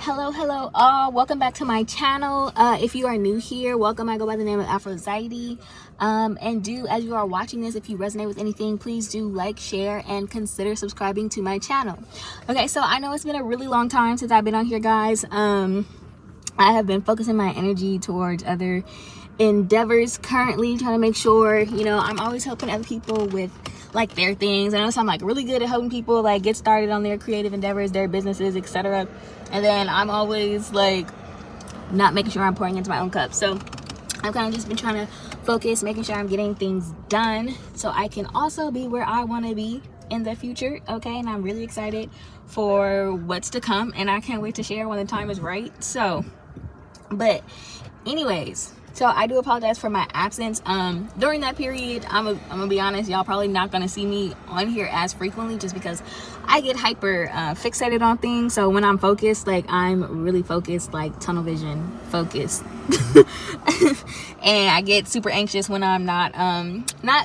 Hello all, welcome back to my channel. If you are new here, welcome. I go by the name of Aphrodite. And as you are watching this, if you resonate with anything, please do like, share, and consider subscribing to my channel. Okay, so I know it's been a really long time since I've been on here, guys. I have been focusing my energy towards other endeavors currently, trying to make sure, I'm always helping other people with like their things. I know I'm like really good at helping people like get started on their creative endeavors, their businesses, etc. And then I'm always like not making sure I'm pouring into my own cup. So I've kind of just been trying to focus, making sure I'm getting things done so I can also be where I want to be in the future. Okay, and I'm really excited for what's to come, and I can't wait to share when the time is right. So but anyways, so I do apologize for my absence. During that period, I'm gonna be honest, y'all probably not gonna see me on here as frequently just because I get hyper fixated on things. So when I'm focused, like I'm really focused, like tunnel vision focused. And I get super anxious when I'm not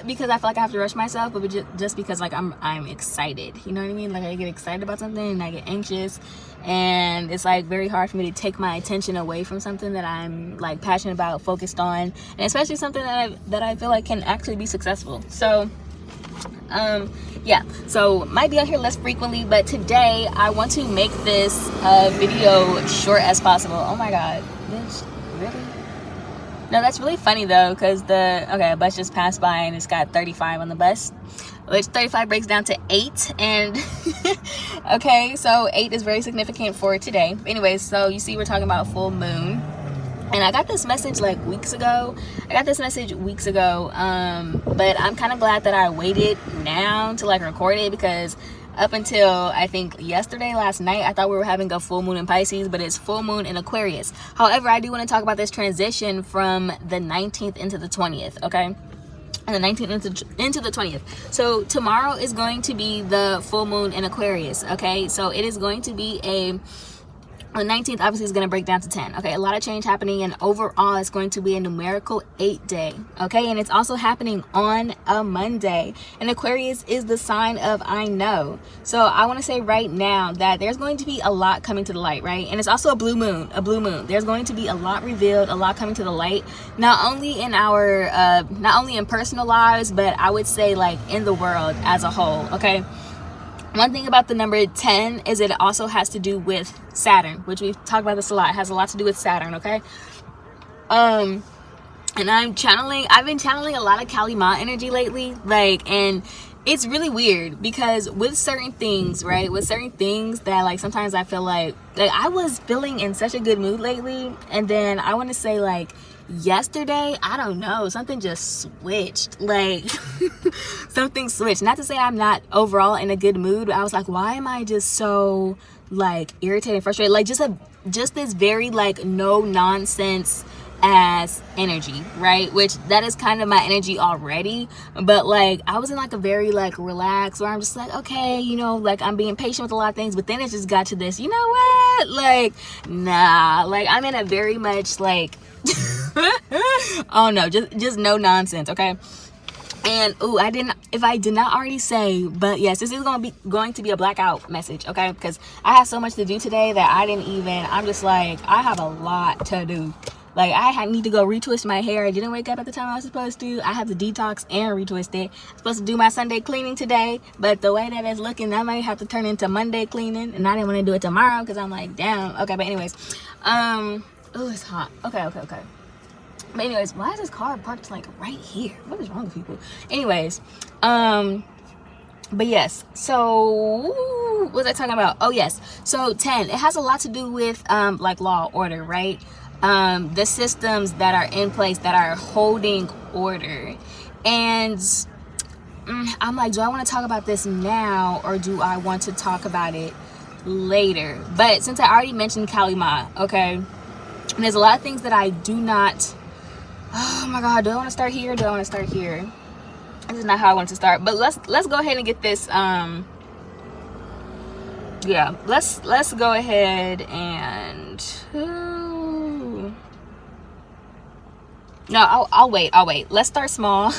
because I feel like I have to rush myself, but just because like I'm excited, you know what I mean? Like I get excited about something and I get anxious, and it's like very hard for me to take my attention away from something that I'm like passionate about, focused on, and especially something that I feel like can actually be successful. So yeah, so might be out here less frequently, but today I want to make this video short as possible. Oh my god, bitch, really? No, that's really funny though, because a bus just passed by and it's got 35 on the bus, which 35 breaks down to 8, and okay, so 8 is very significant for today. But anyways, so you see we're talking about full moon, and I got this message like weeks ago. But I'm kind of glad that I waited now to like record it, because up until I think last night, I thought we were having a full moon in Pisces, but it's full moon in Aquarius. However, I do want to talk about this transition from the 19th into the 20th, okay? And the 19th into the 20th. So tomorrow is going to be the full moon in Aquarius, okay? So it is going to be the 19th obviously is going to break down to 10. Okay, a lot of change happening, and overall it's going to be a numerical 8 day. Okay, and it's also happening on a Monday, and Aquarius is the sign of I know. So I want to say right now that there's going to be a lot coming to the light, right? And it's also a blue moon. There's going to be a lot revealed, a lot coming to the light, not only in personal lives, but I would say like in the world as a whole. Okay, one thing about the number 10 is it also has to do with Saturn, which we've talked about this a lot. It has a lot to do with Saturn, okay? And I've been channeling a lot of Kali Ma energy lately, and it's really weird because with certain things, right? With certain things that like sometimes I feel like I was feeling in such a good mood lately, and then I want to say like yesterday, I don't know, something just switched, like something switched. Not to say I'm not overall in a good mood, but I was like, why am I just so like irritated, frustrated, like just this very like no nonsense as energy, right? Which that is kind of my energy already, but like I was in like a very like relaxed, where I'm just like, okay, like I'm being patient with a lot of things, but then it just got to this, you know what, like nah, like I'm in a very much like oh no, just no nonsense, okay? And if I did not already say, but yes, this is going to be a blackout message, okay? Because I have so much to do today that I'm just like, I have a lot to do. Like need to go retwist my hair. I didn't wake up at the time I was supposed to. I have to detox and retwist it. I'm supposed to do my Sunday cleaning today, but the way that it's looking, that might have to turn into Monday cleaning, and I didn't want to do it tomorrow because I'm like, damn. Okay, but anyways, oh, it's hot. Okay. But anyways, why is this car parked like right here? What is wrong with people? Anyways, but yes, so what was I talking about? Oh yes, so 10, it has a lot to do with like law, order, right? The systems that are in place that are holding order. And I'm like, do I want to talk about this now, or do I want to talk about it later? But since I already mentioned Kali Ma, okay, and there's a lot of things that I do not, oh my god, do I want to start here? This is not how I want to start, but let's go ahead and get this. Yeah, let's go ahead and no, I'll wait. Let's start small.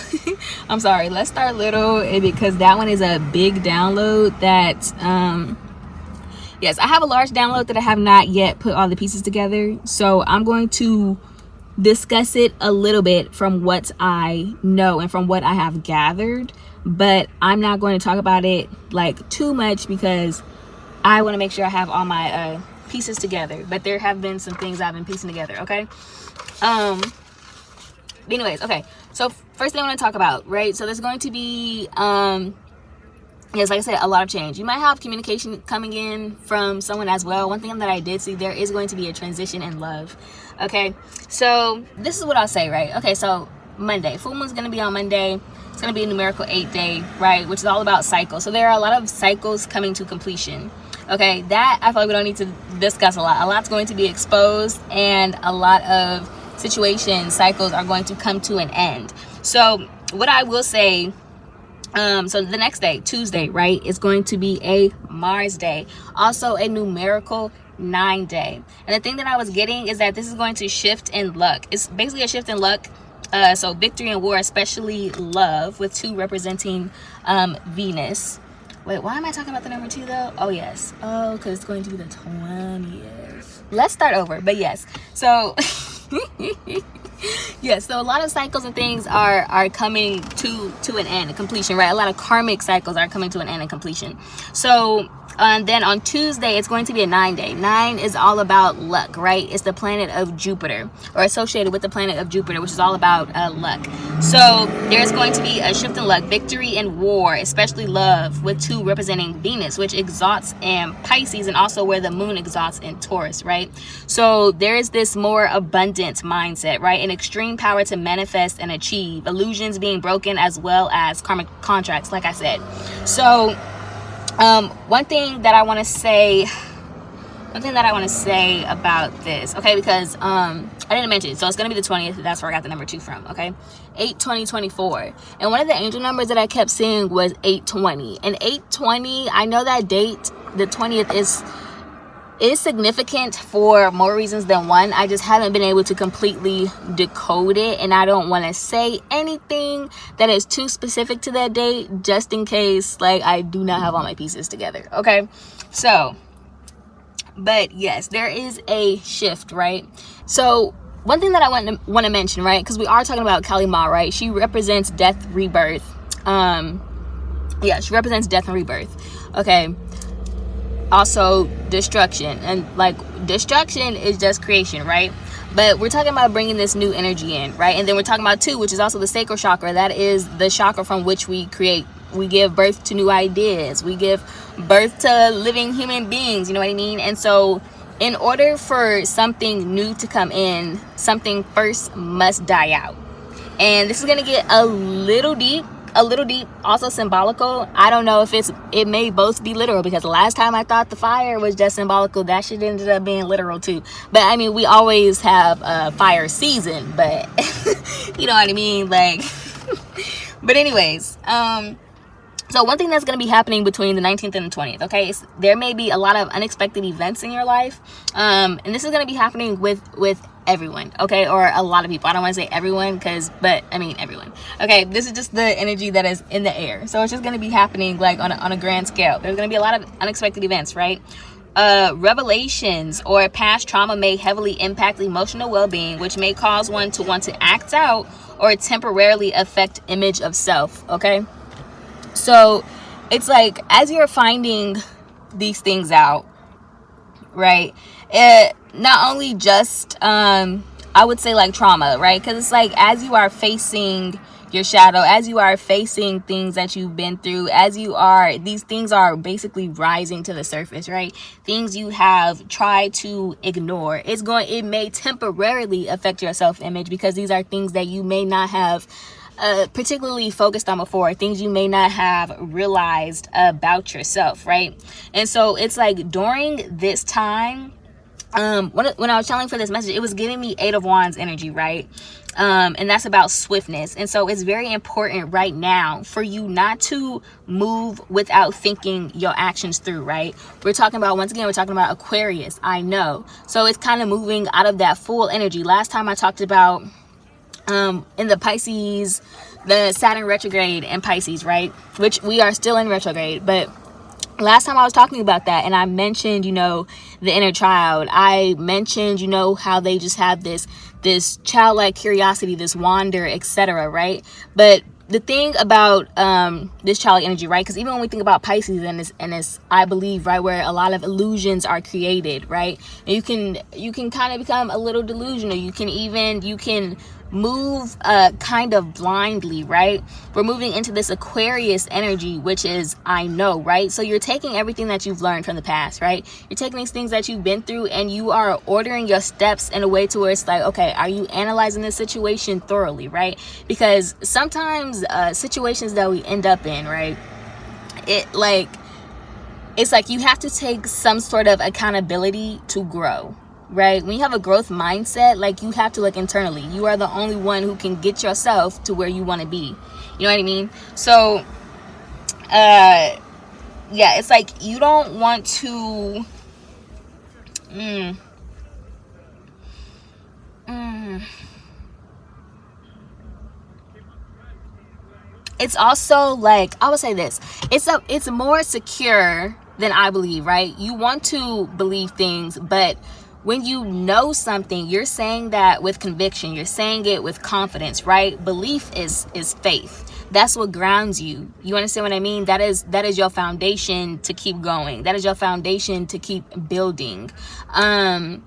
I'm sorry, let's start little, because that one is a big download that yes, I have a large download that I have not yet put all the pieces together. So I'm going to discuss it a little bit from what I know and from what I have gathered, but I'm not going to talk about it like too much because I want to make sure I have all my pieces together. But there have been some things I've been piecing together. Okay. Anyways, okay. So first thing I want to talk about, right? So there's going to be yes, like I said, a lot of change. You might have communication coming in from someone as well. One thing that I did see, there is going to be a transition in love. Okay, so this is what I'll say, right? Okay, so Monday, full moon's going to be on Monday. It's going to be a numerical 8-day, right? Which is all about cycles. So there are a lot of cycles coming to completion. Okay, that I feel like we don't need to discuss a lot. A lot's going to be exposed, and a lot of situations, cycles are going to come to an end. So what I will say, so the next day, Tuesday, right, is going to be a Mars day, also a numerical 9-day. And the thing that I was getting is that this is going to shift in luck. It's basically a shift in luck. So victory and war, especially love, with 2 representing Venus. Wait, why am I talking about the number 2 though? Oh yes, oh, because it's going to be the 20th. Let's start over. But yes, so yes, so a lot of cycles and things are coming to an end, a completion, right? A lot of karmic cycles are coming to an end and completion. So then on Tuesday, it's going to be a 9-day. 9 is all about luck, right? It's the planet of Jupiter, or associated with the planet of Jupiter, which is all about luck. So there's going to be a shift in luck, victory and war, especially love, with 2 representing Venus, which exalts in Pisces, and also where the moon exalts in Taurus, right? So there is this more abundant mindset, right? An extreme power to manifest and achieve, illusions being broken, as well as karmic contracts, like I said. So one thing that I want to say about this, okay, because I didn't mention it, so it's going to be the 20th. That's where I got the number 2 from. Okay, 8/20/24, and one of the angel numbers that I kept seeing was 820. And 820, I know that date, the 20th, is significant for more reasons than one. I just haven't been able to completely decode it, and I don't want to say anything that is too specific to that date, just in case like I do not have all my pieces together. Okay, so but yes, there is a shift, right? So one thing that I want to mention, right, because we are talking about Kali Ma, right? She represents death, rebirth. Yeah, she represents death and rebirth. Okay, also destruction, and like destruction is just creation, right? But we're talking about bringing this new energy in, right? And then we're talking about 2, which is also the sacral chakra. That is the chakra from which we create, we give birth to new ideas, we give birth to living human beings, you know what I mean? And so in order for something new to come in, something first must die out. And this is going to get a little deep, also symbolical. I don't know if it may both be literal, because the last time I thought the fire was just symbolical, that shit ended up being literal too. But I mean, we always have a fire season, but you know what I mean, like but anyways, so one thing that's going to be happening between the 19th and the 20th, okay, is there may be a lot of unexpected events in your life, and this is going to be happening with everyone, okay, or a lot of people. I don't want to say everyone, but I mean everyone. Okay, this is just the energy that is in the air, so it's just going to be happening like on a grand scale. There's going to be a lot of unexpected events, right? Revelations or past trauma may heavily impact emotional well-being, which may cause one to want to act out or temporarily affect image of self. Okay, so it's like, as you're finding these things out, right, it not only just I would say like trauma, right? Because it's like, as you are facing your shadow, as you are facing things that you've been through, these things are basically rising to the surface, right? Things you have tried to ignore, it may temporarily affect your self-image, because these are things that you may not have particularly focused on before, things you may not have realized about yourself, right? And so it's like, during this time, when I was channeling for this message, it was giving me 8 of Wands energy, right? And that's about swiftness. And so it's very important right now for you not to move without thinking your actions through, right? We're talking about Aquarius, I know. So it's kind of moving out of that full energy. Last time I talked about in the Pisces, the Saturn retrograde in Pisces, right? Which we are still in retrograde, but last time I was talking about that, and I mentioned, you know, the inner child. I mentioned, you know, how they just have this childlike curiosity, this wonder, etc., right? But the thing about this childlike energy, right? Because even when we think about Pisces and it's I believe, right, where a lot of illusions are created, right? And you can kind of become a little delusional. You can move kind of blindly, right? We're moving into this Aquarius energy, which is I know, right? So you're taking everything that you've learned from the past, right? You're taking these things that you've been through, and you are ordering your steps in a way to where it's like, okay, are you analyzing this situation thoroughly, right? Because sometimes situations that we end up in, right, it's like you have to take some sort of accountability to grow, right? When you have a growth mindset, like, you have to look internally. You are the only one who can get yourself to where you want to be. You know what I mean? So yeah, it's like you don't want to it's also like, I would say this, it's more secure than I believe, right? You want to believe things, but when you know something, you're saying that with conviction, you're saying it with confidence, right? Belief is faith. That's what grounds you. You understand what I mean? That is your foundation to keep going. That is your foundation to keep building. And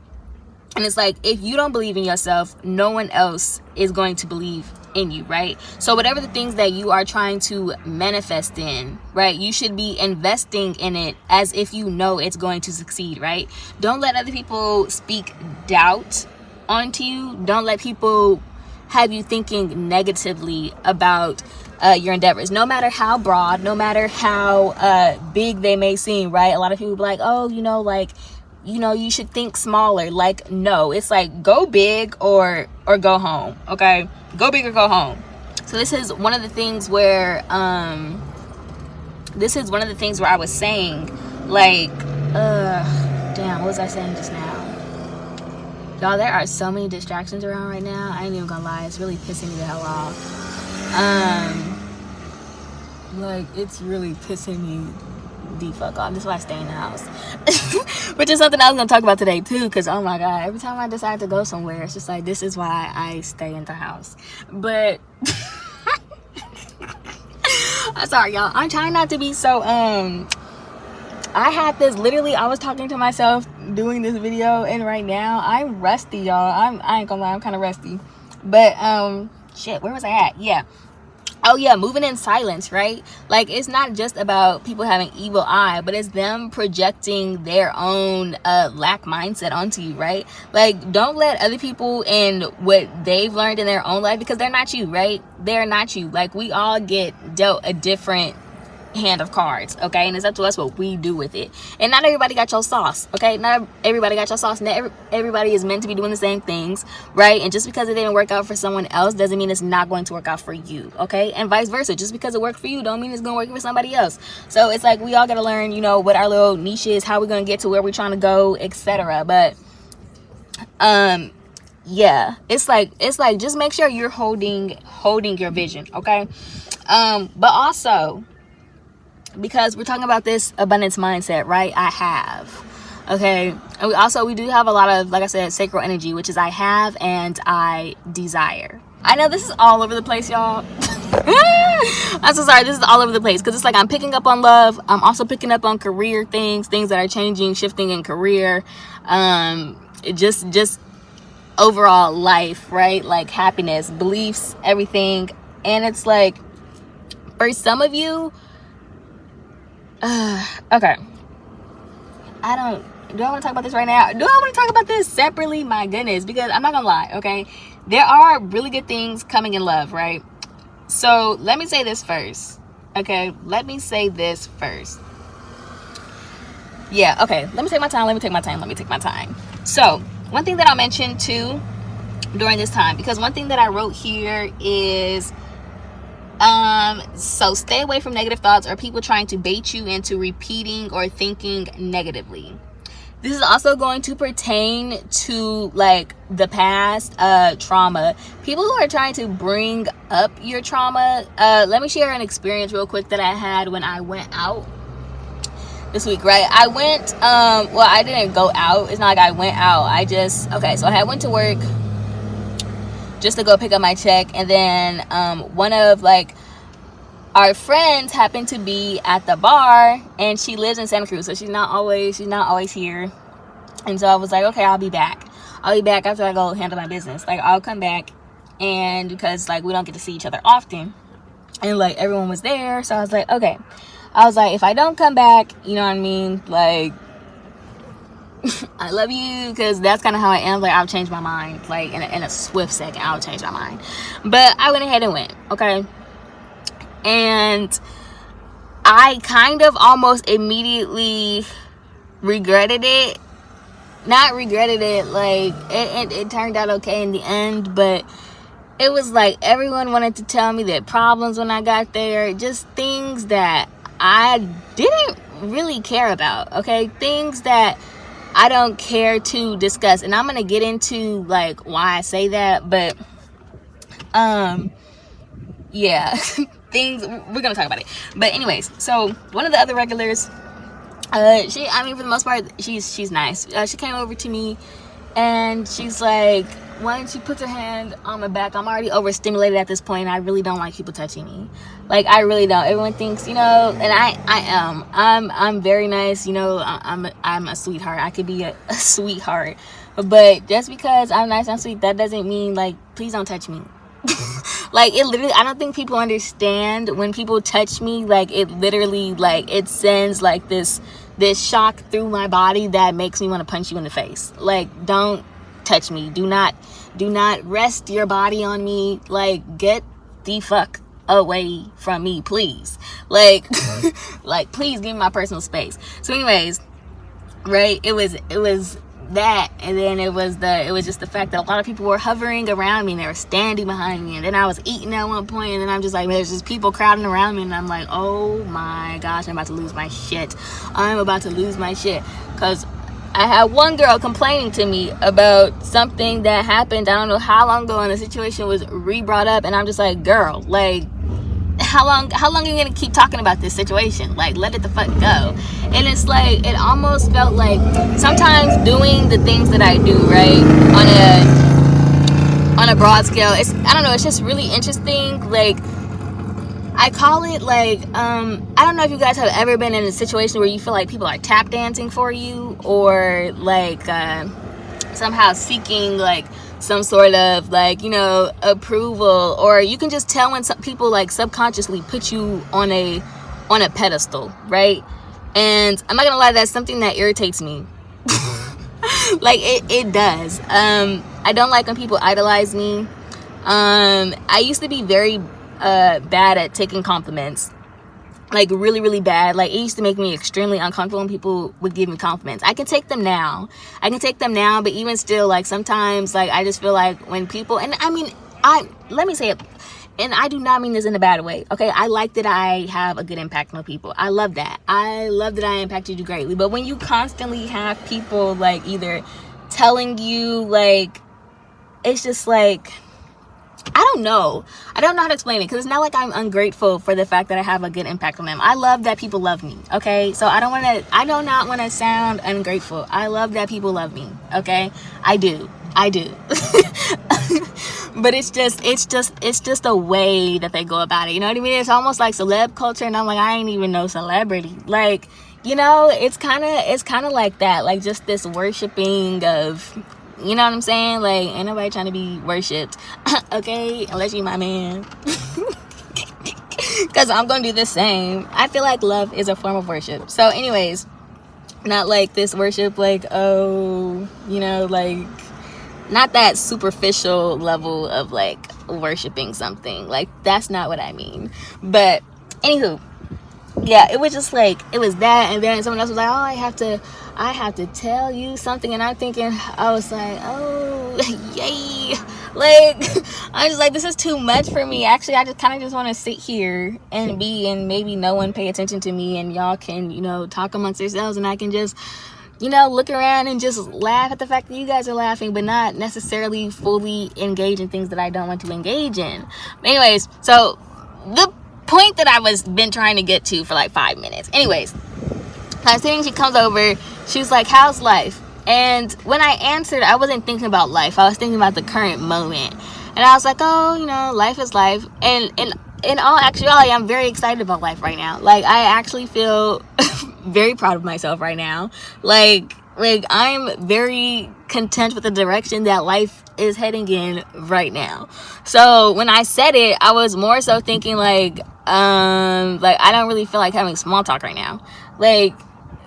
it's like, if you don't believe in yourself, no one else is going to believe in you, right? So whatever the things that you are trying to manifest in, right, you should be investing in it as if you know it's going to succeed, right? Don't let other people speak doubt onto you. Don't let people have you thinking negatively about your endeavors, no matter how broad, no matter how big they may seem, right? A lot of people be like, oh, you know, like, you know, you should think smaller. Like, no, it's like, go big or go home. Okay, go big or go home. So this is one of the things where I was saying, like, damn, what was I saying just now? Y'all, there are so many distractions around right now. I ain't even gonna lie, it's really pissing me the hell off. Like, it's really pissing me the fuck off. That's why I stay in the house. Which is something I was gonna talk about today too, because oh my god, every time I decide to go somewhere, it's just like, this is why I stay in the house. But I'm sorry, y'all, I'm trying not to be so I had this, literally, I was talking to myself doing this video, and right now I'm rusty, y'all. I ain't gonna lie, I'm kind of rusty. But shit, where was I at? Yeah. Oh yeah, moving in silence, right? Like, it's not just about people having evil eye, but it's them projecting their own lack mindset onto you, right? Like, don't let other people and what they've learned in their own life, because they're not you, right? They're not you. Like, we all get dealt a different hand of cards, okay? And it's up to us what we do with it. And not everybody got your sauce, okay? Not everybody got your sauce. Not everybody is meant to be doing the same things, right? And just because it didn't work out for someone else doesn't mean it's not going to work out for you, okay? And vice versa. Just because it worked for you don't mean it's gonna work for somebody else. So it's like, we all gotta learn, you know, what our little niche is, how we're gonna get to where we're trying to go, etc. But yeah, it's like just make sure you're holding your vision, okay? But also, because we're talking about this abundance mindset, right? I have, okay? And we do have a lot of, like I said, sacral energy, which is I have and I desire. I know this is all over the place, y'all. I'm so sorry, this is all over the place, because it's like I'm picking up on love. I'm also picking up on career things that are changing, shifting in career. Just overall life, right? Like happiness, beliefs, everything. And it's like, for some of you, okay, do I want to talk about this right now? Do I want to talk about this separately? My goodness, because I'm not gonna lie, okay, there are really good things coming in love, right? So let me say this first, okay? Yeah, okay, let me take my time. So one thing that I'll mention too during this time, because one thing that I wrote here is so stay away from negative thoughts or people trying to bait you into repeating or thinking negatively. This is also going to pertain to like the past trauma. People who are trying to bring up your trauma. Let me share an experience real quick that I had when I went out. this week, right? I went, well, I didn't go out. It's not like I went out. I just, okay, so I went to work just to go pick up my check. And then one of, like, our friends happened to be at the bar, and she lives in Santa Cruz, so she's not always here. And so I was like, okay, I'll be back after I go handle my business. Like, I'll come back, and because, like, we don't get to see each other often, and, like, everyone was there, so I was like, okay. I was like, if I don't come back, you know what I mean, like, I love you, because that's kind of how I am. Like, I'll change my mind, like, in a swift second. I'll change my mind. But I went ahead and went, okay? And I kind of almost immediately regretted it. Not regretted it, like, it turned out okay in the end, but it was like everyone wanted to tell me their problems when I got there. Just things that I didn't really care about, okay? Things that I don't care to discuss. And I'm going to get into, like, why I say that, but, yeah, things, we're going to talk about it. But anyways, so one of the other regulars, for the most part, she's nice. She came over to me, and she's like, why don't you put your hand on my back? I'm already overstimulated at this point, and I really don't like people touching me. Like, I really don't. Everyone thinks, and I am. I'm very nice, I'm a sweetheart. I could be a sweetheart. But just because I'm nice and sweet, that doesn't mean, like, please don't touch me. Like, it literally, I don't think people understand when people touch me. Like, it literally, like, it sends, like, this shock through my body that makes me want to punch you in the face. Like, don't touch me. Do not rest your body on me. Like, get the fuck away from me, please. Like, like, please give me my personal space. So anyways, right, it was that, and then it was just the fact that a lot of people were hovering around me, and they were standing behind me, and then I was eating at one point, and then I'm just like, there's just people crowding around me, and I'm like, oh my gosh, I'm about to lose my shit, because I had one girl complaining to me about something that happened, I don't know how long ago, and the situation was re-brought up, and I'm just like, girl, like, how long are you gonna keep talking about this situation? Like, let it the fuck go. And it's like, it almost felt like sometimes doing the things that I do, right, on a broad scale, it's, I don't know, it's just really interesting. Like, I call it, like, I don't know if you guys have ever been in a situation where you feel like people are tap dancing for you, or like somehow seeking, like, some sort of, like, approval, or you can just tell when some people, like, subconsciously put you on a pedestal, right? And I'm not gonna lie, that's something that irritates me. Like, it does. I don't like when people idolize me. I used to be very bad at taking compliments. Like, really, really bad. Like, it used to make me extremely uncomfortable when people would give me compliments. I can take them now, but even still, like, sometimes, like, I just feel like when people, and I mean, let me say it, and I do not mean this in a bad way, okay? I like that I have a good impact on people. I love that. I love that I impacted you greatly. But when you constantly have people, like, either telling you, like, it's just like, I don't know how to explain it, because it's not like I'm ungrateful for the fact that I have a good impact on them. I love that people love me, okay? So I do not want to sound ungrateful. I love that people love me, okay? I do. But it's just a way that they go about it. You know what I mean? It's almost like celeb culture, and I'm like, I ain't even no celebrity. Like, it's kind of like that. Like, just this worshiping of, you know what I'm saying? Like, ain't nobody trying to be worshipped, okay? Unless you my man. Because I'm going to do the same. I feel like love is a form of worship. So anyways, not like this worship, like, oh, like, not that superficial level of, like, worshiping something. Like, that's not what I mean. But anywho, yeah, it was just like, it was that, and then someone else was like, oh, I have to tell you something, and I was like, oh, yay, like, I was just like, this is too much for me. Actually, I just kind of just want to sit here and maybe no one pay attention to me, and y'all can, talk amongst yourselves, and I can just, look around and just laugh at the fact that you guys are laughing, but not necessarily fully engage in things that I don't want to engage in. But anyways, so the point that I was been trying to get to for like 5 minutes. Anyways, Considering she comes over, she was like, how's life? And when I answered, I wasn't thinking about life. I was thinking about the current moment. And I was like, oh, you know, life is life. And in all actuality, I'm very excited about life right now. Like, I actually feel very proud of myself right now. Like I'm very content with the direction that life is heading in right now. So when I said it, I was more so thinking like I don't really feel like having small talk right now. Like,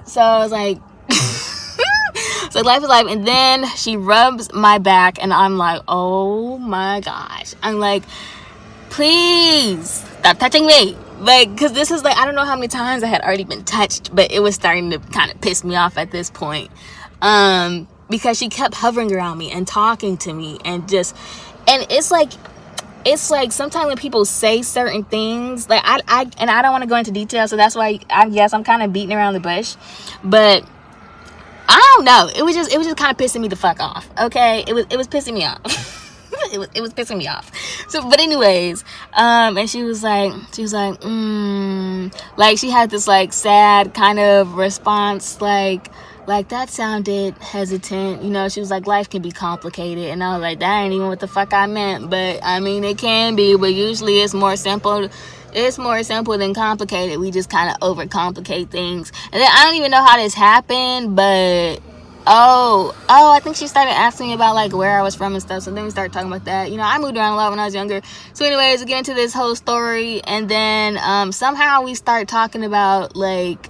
so I was like, so life is life. And then she rubs my back and I'm like, oh my gosh. I'm like, please stop touching me. Like, because this is like, I don't know how many times I had already been touched, but it was starting to kind of piss me off at this point. Because she kept hovering around me and talking to me and it's like sometimes when people say certain things, like I don't want to go into detail, so that's why I'm kind of beating around the bush, but I don't know. It was just kind of pissing me the fuck off. Okay, it was pissing me off. It was pissing me off. So, but anyways, and she was like, like she had this like sad kind of response, like that sounded hesitant, you know. She was like, life can be complicated, and I was like, that ain't even what the fuck I meant, but I mean, it can be, but usually it's more simple than complicated. We just kind of overcomplicate things. And then I don't even know how this happened, but I think she started asking me about like where I was from and stuff. So then we started talking about that. You know, I moved around a lot when I was younger. So anyways, we get into this whole story, and then somehow we start talking about like,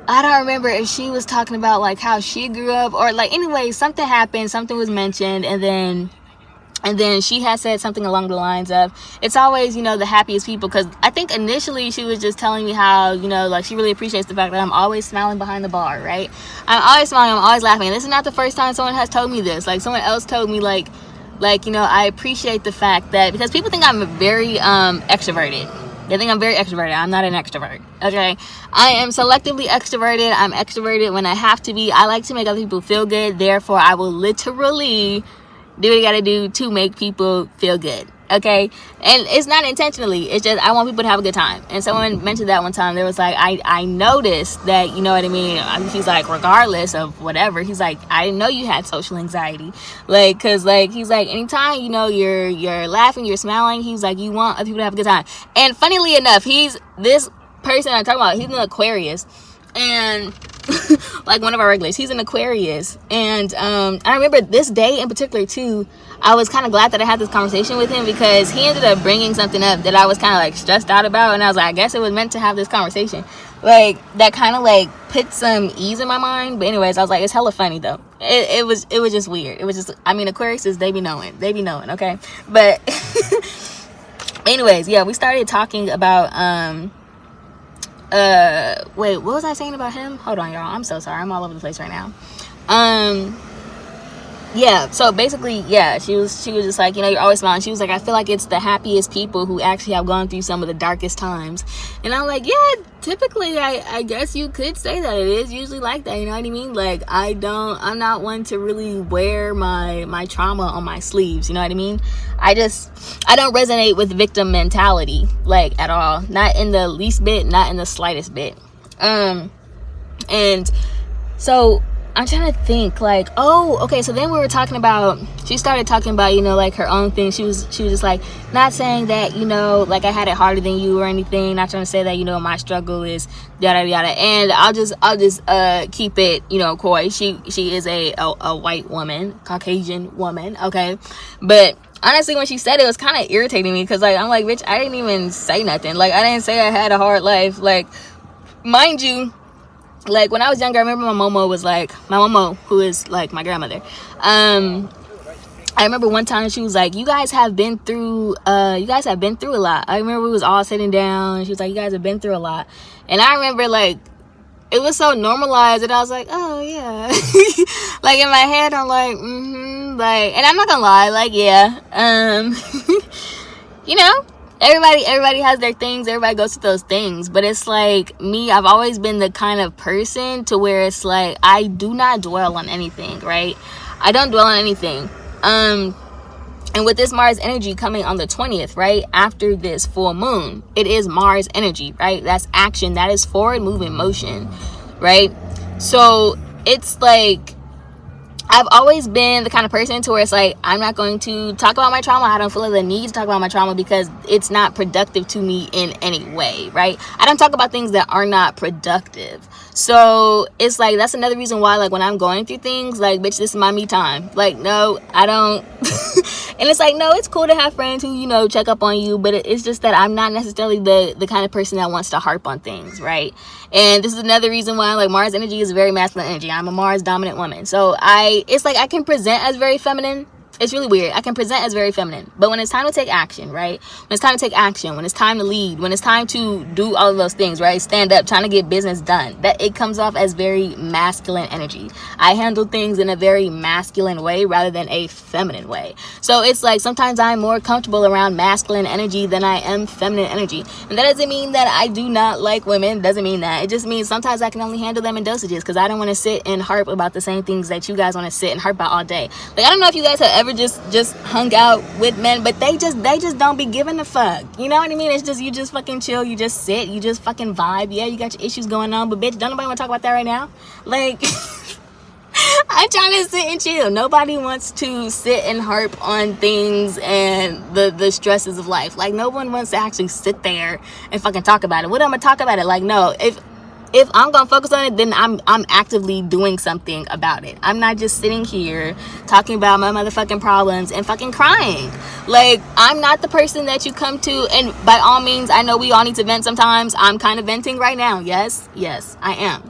I don't remember if she was talking about like how she grew up, or like, anyway, something happened, something was mentioned, and then she had said something along the lines of, it's always, you know, the happiest people. Because I think initially she was just telling me how, you know, like she really appreciates the fact that I'm always smiling behind the bar, right? I'm always smiling, I'm always laughing. And this is not the first time someone has told me this. Like, someone else told me, like, you know, I appreciate the fact that, because people think I'm very extroverted. They think I'm very extroverted. I'm not an extrovert, okay? I am selectively extroverted. I'm extroverted when I have to be. I like to make other people feel good. Therefore, I will literally do what you gotta do to make people feel good, okay? And it's not intentionally. It's just I want people to have a good time. And someone mentioned that one time. There was like, I noticed that, you know what I mean? He's like, regardless of whatever, he's like, I didn't know you had social anxiety. Like, cause like, he's like, anytime, you know, you're laughing, you're smiling, he's like, you want other people to have a good time. And funnily enough, this person I'm talking about, he's an Aquarius. And like one of our regulars, he's an Aquarius. And I remember this day in particular too, I was kind of glad that I had this conversation with him, because he ended up bringing something up that I was kind of like stressed out about, and I was like, I guess it was meant to have this conversation, like that kind of like put some ease in my mind. But anyways, I was like, it's hella funny though. It was just weird. It was just, I mean, Aquariuses, they be knowing, okay? But anyways, yeah, we started talking about wait, what was I saying about him? Hold on, y'all, I'm so sorry, I'm all over the place right now. Yeah, so basically, yeah, she was just like, you know, you're always smiling. She was like, I feel like it's the happiest people who actually have gone through some of the darkest times. And I'm like, yeah, typically I guess you could say that it is usually like that, you know what I mean? Like, I'm not one to really wear my trauma on my sleeves, you know what I mean? I don't resonate with victim mentality, like, at all. Not in the least bit, not in the slightest bit. And so I'm trying to think, like, so then we were talking about, she started talking about, you know, like her own thing. She was just like, not saying that, you know, like I had it harder than you or anything, not trying to say that, you know, my struggle is yada yada. And I'll just keep it, you know, coy. She is a white woman, Caucasian woman, okay? But honestly, when she said it, was kind of irritating me, because like, I'm like, bitch, I didn't even say nothing. Like, I didn't say I had a hard life. Like, mind you, like when I was younger, I remember my momo, who is like my grandmother. I remember one time she was like, you guys have been through a lot. I remember we was all sitting down, and she was like, you guys have been through a lot. And I remember, like, it was so normalized, and I was like, oh yeah. Like in my head, I'm like, like, and I'm not gonna lie, like, yeah, you know, everybody has their things, everybody goes through those things. But it's like, me, I've always been the kind of person to where it's like, I do not dwell on anything, right? I don't dwell on anything. And with this Mars energy coming on the 20th, right, after this full moon, it is Mars energy, right? That's action, that is forward moving motion. right? So it's like, I've always been the kind of person to where it's like, I'm not going to talk about my trauma. I don't feel the need to talk about my trauma because it's not productive to me in any way, right? I don't talk about things that are not productive. So it's like, that's another reason why, like, when I'm going through things, like, bitch, this is my me time. Like, no, I don't. And it's like, no, it's cool to have friends who, you know, check up on you, but it's just that I'm not necessarily the kind of person that wants to harp on things, right? And this is another reason why, like, Mars energy is very masculine energy. I'm a Mars dominant woman. So it's like I can present as very feminine. It's really weird. I can present as very feminine, but when it's time to take action, right? When it's time to take action, when it's time to lead, when it's time to do all of those things, right? Stand up, trying to get business done, that it comes off as very masculine energy. I handle things in a very masculine way rather than a feminine way. So it's like, sometimes I'm more comfortable around masculine energy than I am feminine energy. And that doesn't mean that I do not like women. It doesn't mean that. It just means sometimes I can only handle them in dosages, because I don't want to sit and harp about the same things that you guys want to sit and harp about all day. Like, I don't know if you guys have ever just hung out with men, but they just don't be giving a fuck. You know what I mean? It's just, you just fucking chill, you just sit, you just fucking vibe. Yeah, you got your issues going on, but bitch, don't nobody want to talk about that right now. Like, I'm trying to sit and chill. Nobody wants to sit and harp on things and the stresses of life. Like, no one wants to actually sit there and fucking talk about it. What am I gonna talk about it? Like, no, if I'm gonna focus on it, then I'm actively doing something about it. I'm not just sitting here talking about my motherfucking problems and fucking crying. Like, I'm not the person that you come to, and by all means, I know we all need to vent sometimes. I'm kind of venting right now. Yes, I am.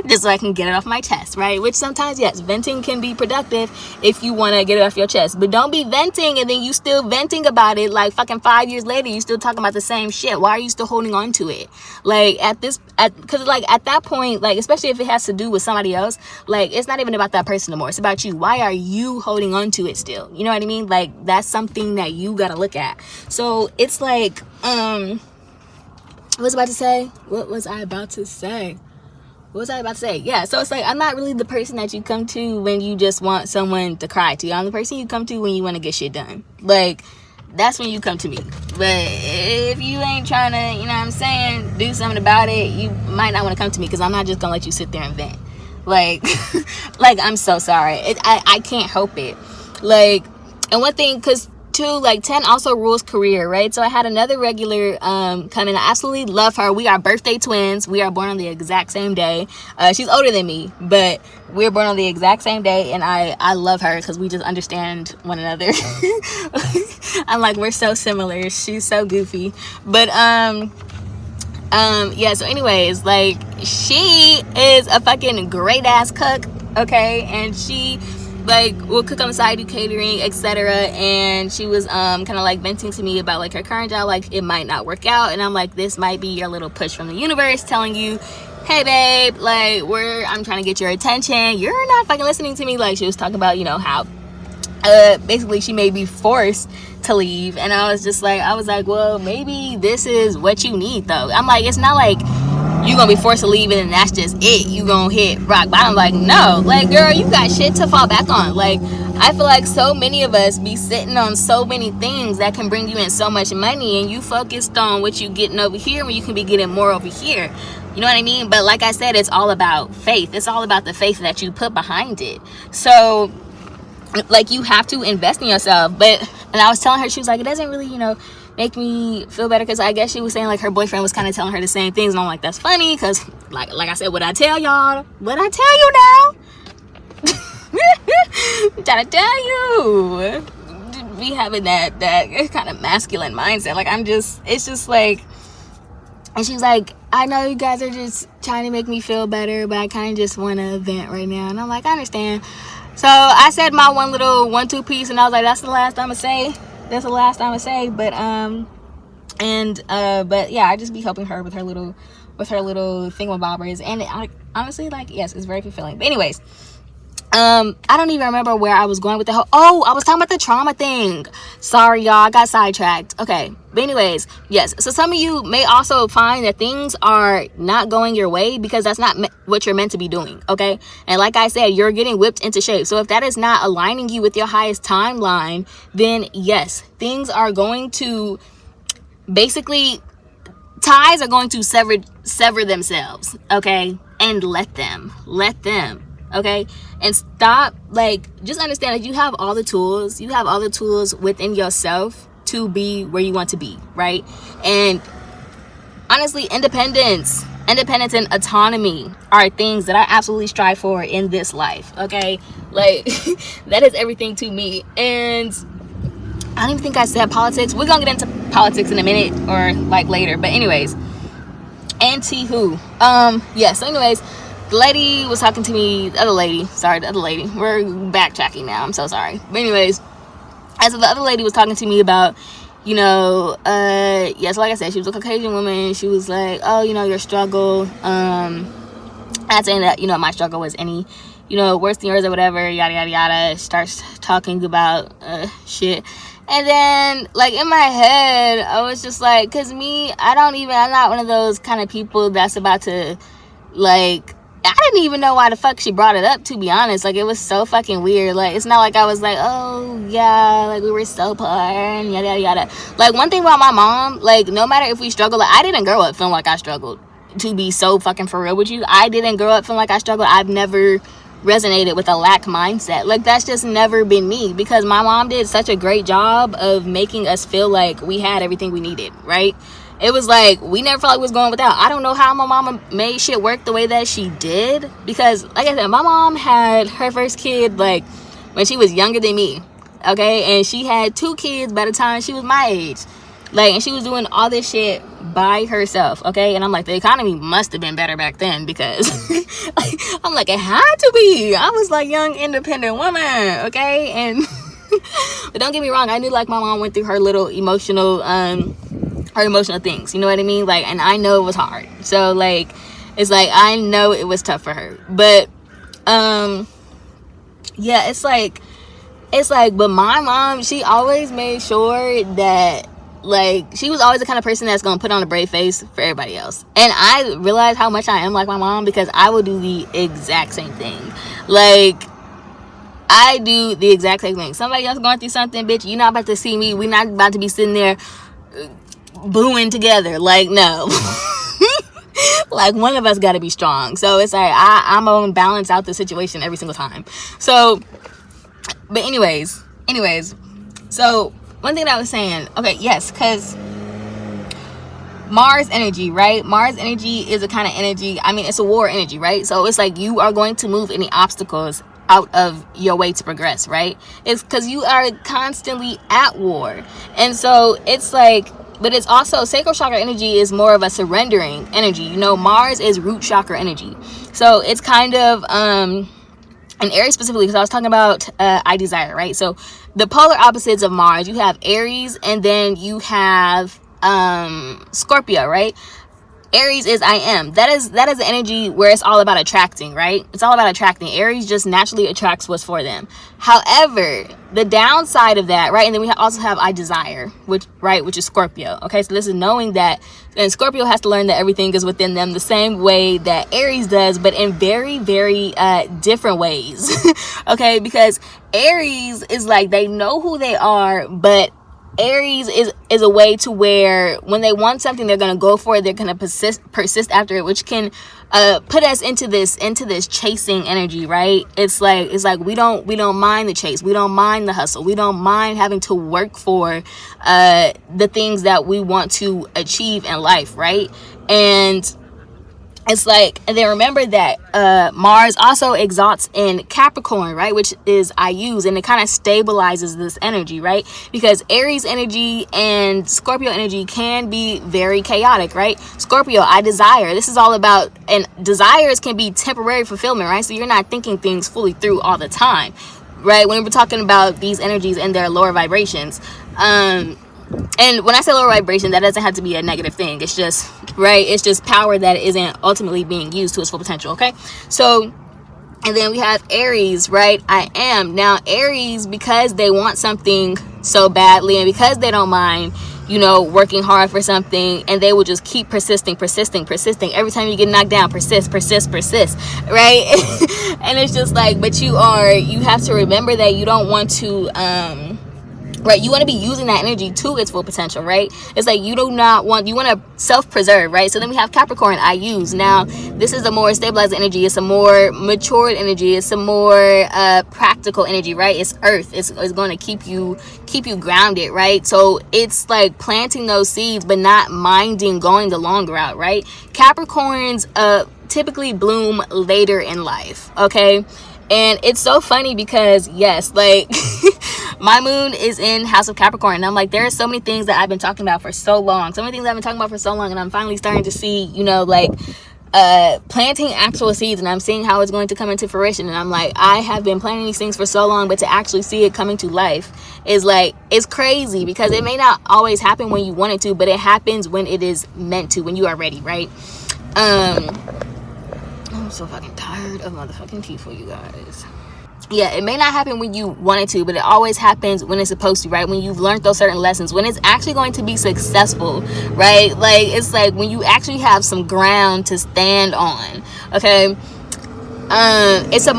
Just so I can get it off my chest, right? Which sometimes, yes, venting can be productive if you want to get it off your chest. But don't be venting and then you still venting about it like fucking 5 years later, you still talking about the same shit. Why are you still holding on to it? Like, because like at that point, like, especially if it has to do with somebody else, like, it's not even about that person anymore. It's about you. Why are you holding on to it still? You know what I mean? Like, that's something that you got to look at. So it's like, what was I about to say? Yeah, so it's like, I'm not really the person that you come to when you just want someone to cry to. I'm the person you come to when you want to get shit done. Like, that's when you come to me. But if you ain't trying to, you know what I'm saying, do something about it, you might not want to come to me, because I'm not just gonna let you sit there and vent. Like, like, I'm so sorry. I can't help it. Like, and one thing, because too, like, 10 also rules career, right? So I had another regular come in. I absolutely love her. We are birthday twins. We are born on the exact same day. She's older than me, but we're born on the exact same day, and I love her because we just understand one another. I'm like, we're so similar. She's so goofy. But yeah, so anyways, like, she is a fucking great ass cook, okay? And she, like, will cook on the side, do catering, etc. And she was kind of like venting to me about, like, her current job, like, it might not work out. And I'm like, this might be your little push from the universe telling you, hey babe, like, I'm trying to get your attention, you're not fucking listening to me. Like, she was talking about, you know, how basically she may be forced to leave. And I was like, well, maybe this is what you need, though. I'm like, it's not like you gonna be forced to leave and that's just it, you gonna hit rock bottom. Like, no, like, girl, you got shit to fall back on. Like, I feel like so many of us be sitting on so many things that can bring you in so much money, and you focused on what you getting over here when you can be getting more over here. You know what I mean? But like I said, it's all about faith. It's all about the faith that you put behind it. So, like, you have to invest in yourself. And I was telling her, she was like, it doesn't really, you know, make me feel better, because I guess she was saying, like, her boyfriend was kind of telling her the same things. And I'm like, that's funny, because like I said, what I tell y'all, what I tell you now. I'm trying to tell you, be having that kind of masculine mindset. Like, it's just like, and she's like, I know you guys are just trying to make me feel better, but I kind of just want to vent right now. And I'm like, I understand. So I said my one little 1-2 piece, and I was like, that's the last I'm gonna say. But but yeah, I just be helping her with her little thingamabobbers, and honestly, like, yes, it's very fulfilling. But anyways, I don't even remember where I was going with the whole, I was talking about the trauma thing. Sorry, y'all, I got sidetracked. Okay, but anyways, yes, so some of you may also find that things are not going your way because that's not what you're meant to be doing, okay? And like I said, you're getting whipped into shape. So if that is not aligning you with your highest timeline, then yes, things are going to, basically, ties are going to sever themselves, okay? and let them, okay? And stop, like, just understand that you have all the tools within yourself to be where you want to be, right? And honestly, independence and autonomy are things that I absolutely strive for in this life, okay? Like, that is everything to me. And I don't even think I said politics. We're gonna get into politics in a minute, or like later, but anyways, anti-who, yeah, so anyways, the lady was talking to me, the other lady, we're backtracking now, I'm so sorry, but anyways, as the other lady was talking to me about, you know, yeah, so like I said, she was a Caucasian woman. She was like, oh, you know, your struggle, not saying that, you know, my struggle was any, you know, worse than yours or whatever, yada yada yada. Starts talking about shit. And then, like, in my head, I was just like, because I'm not one of those kind of people that's about to, like, I didn't even know why the fuck she brought it up, to be honest. Like, it was so fucking weird. Like, it's not like I was like, oh, yeah, like, we were so poor and yada, yada, yada. Like, one thing about my mom, like, no matter if we struggle, like, I didn't grow up feeling like I struggled, to be so fucking for real with you. I didn't grow up feeling like I struggled. I've never resonated with a lack mindset. Like, that's just never been me, because my mom did such a great job of making us feel like we had everything we needed, right? It was like we never felt like we was going without. I don't know how my mama made shit work the way that she did, because like I said, my mom had her first kid like when she was younger than me, okay? And she had 2 kids by the time she was my age, like, and she was doing all this shit by herself, okay? And I'm like, the economy must have been better back then, because like, I'm like, it had to be. I was like young independent woman, okay? And but don't get me wrong, I knew like my mom went through her little emotional things, you know what I mean? Like, and I know it was hard, so like, it's like I know it was tough for her, but yeah, it's like but my mom, she always made sure that, like, she was always the kind of person that's gonna put on a brave face for everybody else. And I realized how much I am like my mom, because I will do the exact same thing. Like, I do the exact same thing. Somebody else going through something, bitch, you're not about to see me. We're not about to be sitting there booing together. Like, no. Like, one of us got to be strong. So it's like I'm gonna balance out the situation every single time. So, but anyways, so one thing that I was saying, okay, yes, because Mars energy, right? Mars energy is a kind of energy, I mean, it's a war energy, right? So it's like you are going to move any obstacles out of your way to progress, right? It's because you are constantly at war. And so it's like, but it's also, sacral chakra energy is more of a surrendering energy. You know, Mars is root chakra energy. So it's kind of, and Aries specifically, because I was talking about I desire, right? So the polar opposites of Mars, you have Aries, and then you have Scorpio, right? Aries is I am. That is the energy where it's all about attracting, right? It's all about attracting. Aries just naturally attracts what's for them. However, the downside of that, right? And then we also have I desire, which is Scorpio. Okay, so this is knowing that, and Scorpio has to learn that everything is within them the same way that Aries does, but in very, very different ways. Okay, because Aries is like, they know who they are, but Aries is a way to where when they want something, they're gonna go for it. They're gonna persist after it, which can put us into this chasing energy, right? It's like we don't mind the chase, we don't mind the hustle, we don't mind having to work for the things that we want to achieve in life, right? And it's like, and then remember that Mars also exalts in Capricorn, right? Which is I use, and it kind of stabilizes this energy, right? Because Aries energy and Scorpio energy can be very chaotic, right? Scorpio, I desire. This is all about, and desires can be temporary fulfillment, right? So you're not thinking things fully through all the time, right? When we're talking about these energies and their lower vibrations, and when I say lower vibration, that doesn't have to be a negative thing. It's just, right, it's just power that isn't ultimately being used to its full potential, okay? So, and then we have Aries, right? I am. Now, Aries, because they want something so badly, and because they don't mind, you know, working hard for something, and they will just keep persisting. Every time you get knocked down, persist, right? And it's just like, but you have to remember that you don't want to, right? You want to be using that energy to its full potential, right? It's like you want to self-preserve, right? So then we have Capricorn, I use. Now, this is a more stabilized energy. It's a more matured energy. It's a more practical energy, right? It's earth. It's going to keep you grounded, right? So it's like planting those seeds, but not minding going the long route, right? Capricorns typically bloom later in life, okay? And it's so funny because, yes, like my moon is in House of Capricorn, and I'm like, there are so many things that I've been talking about for so long, and I'm finally starting to see, you know, like planting actual seeds, and I'm seeing how it's going to come into fruition. And I'm like, I have been planting these things for so long, but to actually see it coming to life is like, it's crazy, because it may not always happen when you want it to, but it happens when it is meant to, when you are ready, right? I'm so fucking tired of motherfucking people, you guys. Yeah, it may not happen when you want it to, but it always happens when it's supposed to, right? When you've learned those certain lessons, when it's actually going to be successful, right? Like, it's like when you actually have some ground to stand on, okay? It's a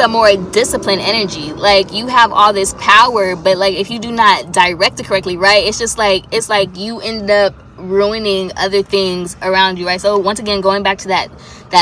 more disciplined energy. Like, you have all this power, but like if you do not direct it correctly, right? It's like you end up ruining other things around you, right? So once again, going back to that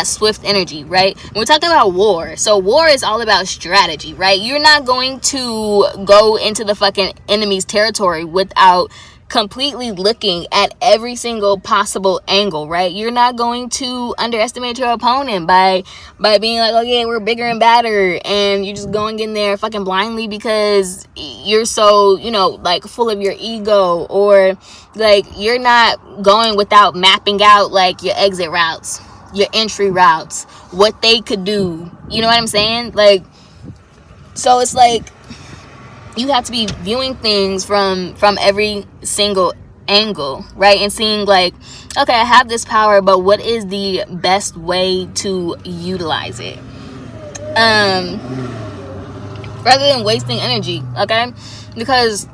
swift energy, right? When we're talking about war, so war is all about strategy, right? You're not going to go into the fucking enemy's territory without completely looking at every single possible angle, right? You're not going to underestimate your opponent by being like, oh yeah, we're bigger and badder, and you're just going in there fucking blindly because you're so, you know, like full of your ego, or like you're not going without mapping out like your exit routes, your entry routes, what they could do, you know what I'm saying? Like, so it's like you have to be viewing things from every single angle, right? And seeing like, okay, I have this power, but what is the best way to utilize it? Rather than wasting energy, okay? Because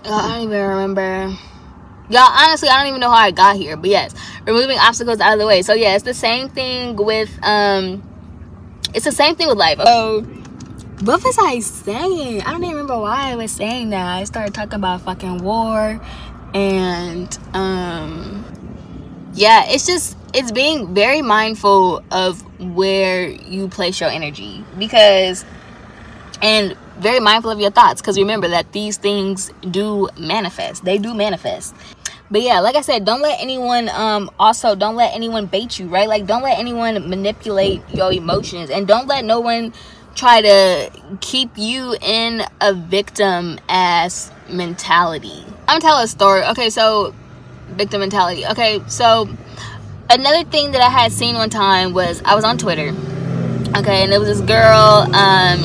I don't even remember. Y'all, honestly, I don't even know how I got here, but yes, removing obstacles out of the way. So yeah, it's the same thing with life. Oh, what was I saying? I don't even remember why I was saying that. I started talking about fucking war, and yeah, it's being very mindful of where you place your energy, and very mindful of your thoughts, because remember that these things do manifest. They do manifest. But yeah, like I said, don't let anyone don't let anyone bait you, right? Like, don't let anyone manipulate your emotions, and don't let no one try to keep you in a victim ass mentality. I'm gonna tell a story. Okay, so victim mentality. Okay, so another thing that I had seen one time was, I was on Twitter, okay, and there was this girl, I'm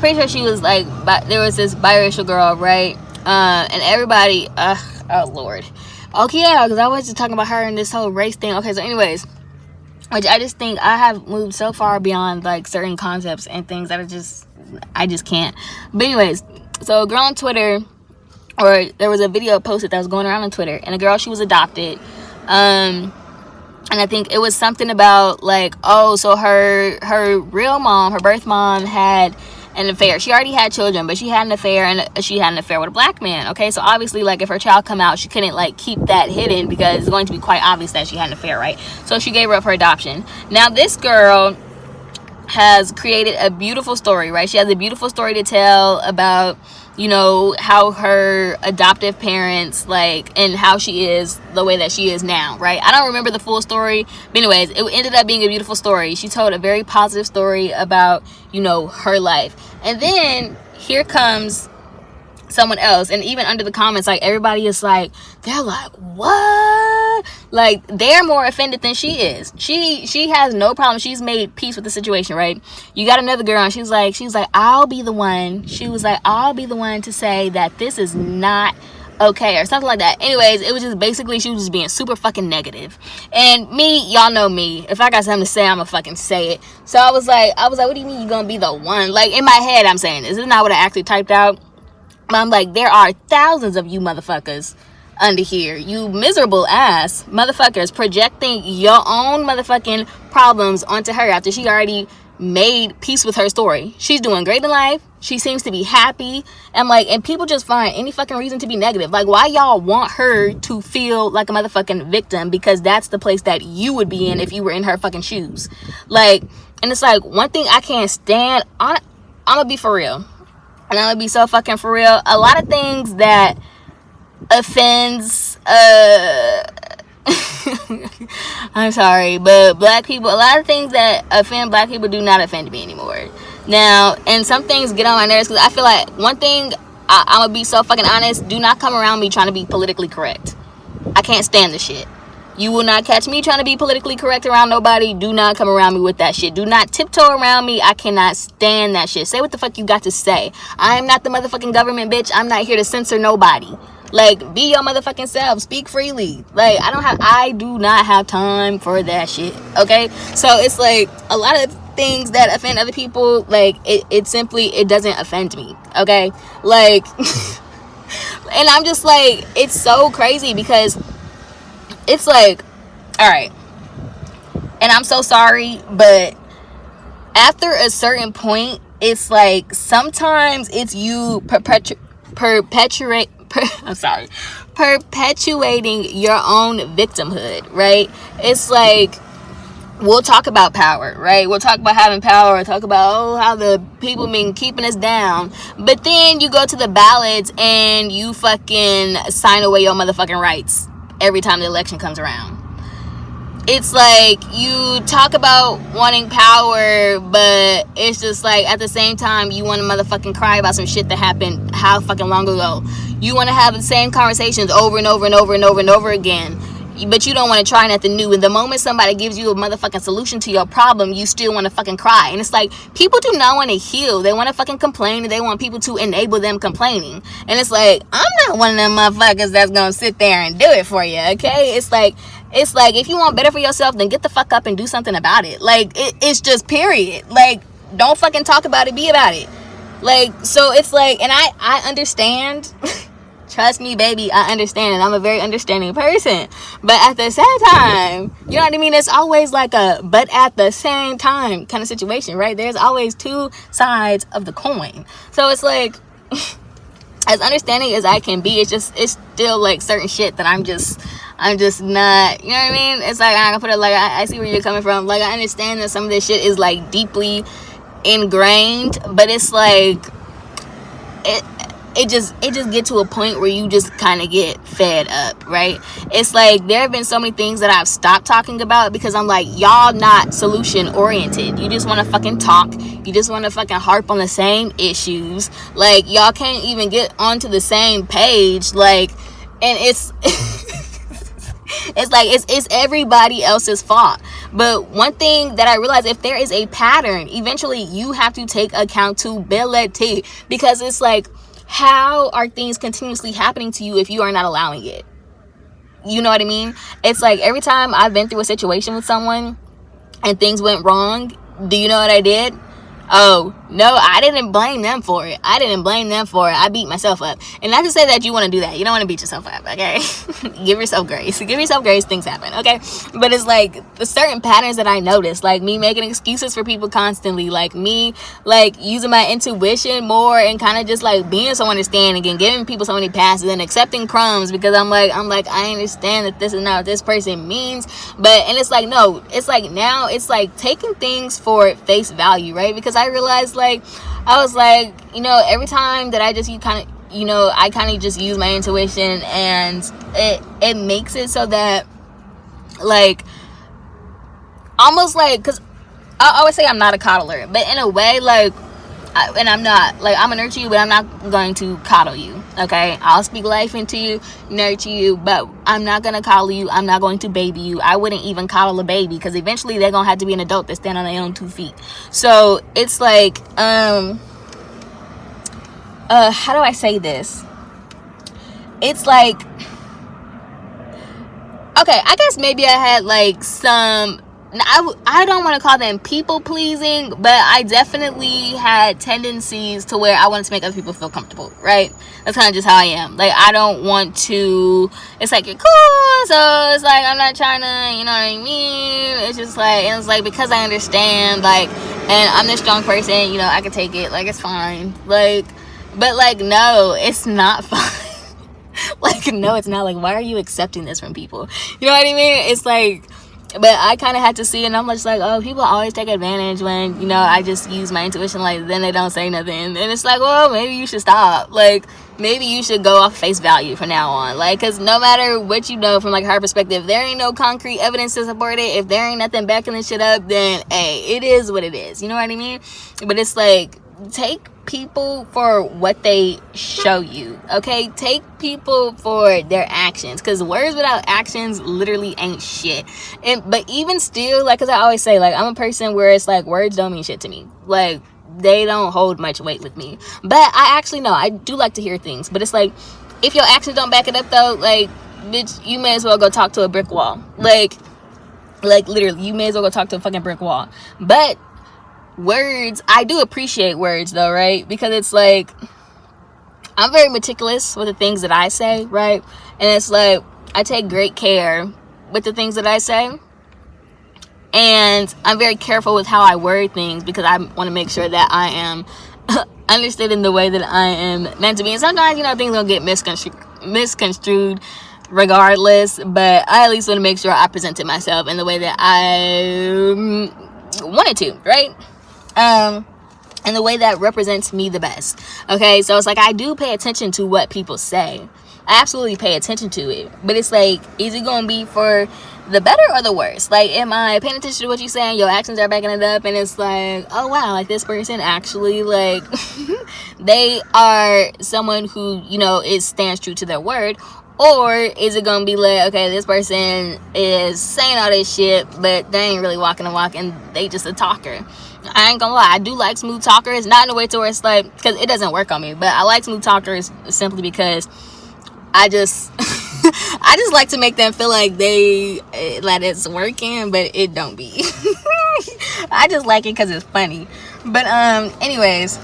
pretty sure she was like, there was this biracial girl, right? And everybody, oh lord, okay, yeah, because I was just talking about her and this whole race thing. Okay, so anyways, which I just think I have moved so far beyond like certain concepts and things that I just can't. But anyways, so a girl on Twitter, or there was a video posted that was going around on Twitter, and a girl, she was adopted, and I think it was something about like, oh, so her real mom, her birth mom, had an affair. She already had children, but she had an affair, and she had an affair with a black man. Okay, so obviously, like, if her child come out, she couldn't like keep that hidden, because it's going to be quite obvious that she had an affair, right? So she gave her up for adoption. Now this girl has created a beautiful story, right? She has a beautiful story to tell about, you know, how her adoptive parents, like, and how she is the way that she is now, right? I don't remember the full story, but anyways, it ended up being a beautiful story. She told a very positive story about, you know, her life. And then here comes someone else, and even under the comments, like, everybody is like, they're like, what? Like, they're more offended than she is. She has no problem. She's made peace with the situation, right? You got another girl, and she's like, I'll be the one. She was like, I'll be the one to say that this is not okay, or something like that. Anyways, it was just basically, she was just being super fucking negative. And me, y'all know me, if I got something to say, I'ma fucking say it. So I was like, what do you mean you gonna be the one? Like, in my head, I'm saying this is not what I actually typed out. I'm like, there are thousands of you motherfuckers under here. You miserable ass motherfuckers projecting your own motherfucking problems onto her after she already made peace with her story. She's doing great in life. She seems to be happy. And people just find any fucking reason to be negative. Like, why y'all want her to feel like a motherfucking victim? Because that's the place that you would be in if you were in her fucking shoes. Like, and it's like, one thing I can't stand, I'm gonna be for real. And I'm gonna be so fucking for real. A lot of things that offends I'm sorry, but black people, a lot of things that offend black people do not offend me anymore now. And some things get on my nerves because I feel like, one thing, I'm gonna be so fucking honest, do not come around me trying to be politically correct. I can't stand the shit. You will not catch me trying to be politically correct around nobody. Do not come around me with that shit. Do not tiptoe around me. I cannot stand that shit. Say what the fuck you got to say. I am not the motherfucking government, bitch. I'm not here to censor nobody. Like, be your motherfucking self. Speak freely. Like, I do not have time for that shit. Okay? So it's like, a lot of things that offend other people, like, it simply, it doesn't offend me. Okay? Like, and I'm just like, it's so crazy because it's like, all right, and I'm so sorry, but after a certain point, it's like, sometimes it's you perpetuating your own victimhood, right? It's like, we'll talk about power, right? We'll talk about having power, talk about, how the people been keeping us down, but then you go to the ballots and you fucking sign away your motherfucking rights every time the election comes around. It's like, you talk about wanting power, but it's just like, at the same time, you want to motherfucking cry about some shit that happened how fucking long ago. You want to have the same conversations over and over and over and over and over again, but you don't want to try nothing new. And the moment somebody gives you a motherfucking solution to your problem, you still want to fucking cry. And it's like, people do not want to heal. They want to fucking complain, and they want people to enable them complaining. And it's like, I'm not one of them motherfuckers that's gonna sit there and do it for you, okay? It's like, if you want better for yourself, then get the fuck up and do something about it. Like, it's just period. Like, don't fucking talk about it, be about it. Like, so it's like, and I understand. Trust me, baby, I understand, and I'm a very understanding person. But at the same time, you know what I mean? It's always like a but at the same time kind of situation, right? There's always two sides of the coin. So it's like, as understanding as I can be, it's still like certain shit that I'm just not, you know what I mean? It's like, I can put it like, I see where you're coming from. Like, I understand that some of this shit is like deeply ingrained, but it's like, it just get to a point where you just kind of get fed up, right? It's like, there have been so many things that I've stopped talking about because I'm like, y'all not solution oriented. You just want to fucking talk. You just want to fucking harp on the same issues. Like, y'all can't even get onto the same page. Like, and it's it's like, it's everybody else's fault. But one thing that I realized, if there is a pattern, eventually you have to take accountability, because it's like, how are things continuously happening to you if you are not allowing it? You know what I mean? It's like, every time I've been through a situation with someone and things went wrong, do you know what I did? Oh, no, I didn't blame them for it. I beat myself up. And not to say that you want to do that. You don't want to beat yourself up, okay? Give yourself grace. Things happen, okay? But it's like, the certain patterns that I noticed, like me making excuses for people constantly, like me, like, using my intuition more and kind of just like being so understanding and giving people so many passes and accepting crumbs, because I'm like, I understand that this is not what this person means. But, and it's like, no, it's like, now it's like taking things for face value, right? Because I realized, like, I was like, you know, every time that I just kind of just use my intuition, and it makes it so that, like, almost like, because I always say I'm not a coddler, but in a way, like, and I'm not, like, I'm gonna nurture you, but I'm not going to coddle you, okay? I'll speak life into you, nurture you, but I'm not gonna coddle you. I'm not going to baby you. I wouldn't even coddle a baby, because eventually they're gonna have to be an adult that stand on their own 2 feet. So it's like, how do I say this? It's like, okay, I guess maybe I had like some I don't want to call them people pleasing, but I definitely had tendencies to where I wanted to make other people feel comfortable, right? That's kind of just how I am. Like, I don't want to, it's like, you're cool, so it's like, I'm not trying to, you know what I mean? It's just like, and it's like, because I understand, like, and I'm this strong person, you know, I can take it, like, it's fine. Like, but like, no, it's not fine. Like, no, it's not. Like, why are you accepting this from people? You know what I mean? It's like, but I kind of had to see it, and I'm just like, oh, people always take advantage when, you know, I just use my intuition, like, then they don't say nothing, and it's like, well, maybe you should stop. Like, maybe you should go off face value from now on, like, because no matter what you know from, like, her perspective, there ain't no concrete evidence to support it. If there ain't nothing backing this shit up, then, hey, it is what it is, you know what I mean? But it's like, take people for what they show you, okay? Take people for their actions, because words without actions literally ain't shit. But even still, like, because I always say, like, I'm a person where it's like, words don't mean shit to me. Like, they don't hold much weight with me. But I actually know, I do like to hear things, but it's like, if your actions don't back it up, though, like, bitch, you may as well go talk to a brick wall. Like literally, you may as well go talk to a fucking brick wall. But words, I do appreciate words, though, right? Because it's like, I'm very meticulous with the things that I say, right? And it's like, I take great care with the things that I say, and I'm very careful with how I word things, because I want to make sure that I am understood in the way that I am meant to be. And sometimes, you know, things don't get misconstrued regardless, but I at least want to make sure I presented myself in the way that I wanted to, right? And the way that represents me the best. Okay, so it's like, I do pay attention to what people say. I absolutely pay attention to it. But it's like, is it gonna be for the better or the worse? Like, am I paying attention to what you're saying? Your actions are backing it up, and it's like, oh wow, like, this person actually, like, they are someone who, you know, stands true to their word. Or is it gonna be like, okay, this person is saying all this shit, but they ain't really walking the walk, and they just a talker. I ain't gonna lie, I do like smooth talkers, not in a way to where it's like, because it doesn't work on me, but I like smooth talkers simply because I just I just like to make them feel like that it's working, but it don't be. I just like it because it's funny. But anyways,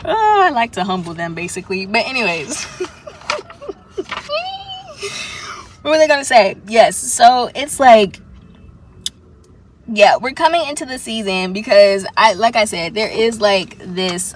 I like to humble them, basically. But anyways, what were they gonna say? Yes, so it's like, yeah, we're coming into the season, because like I said, there is like this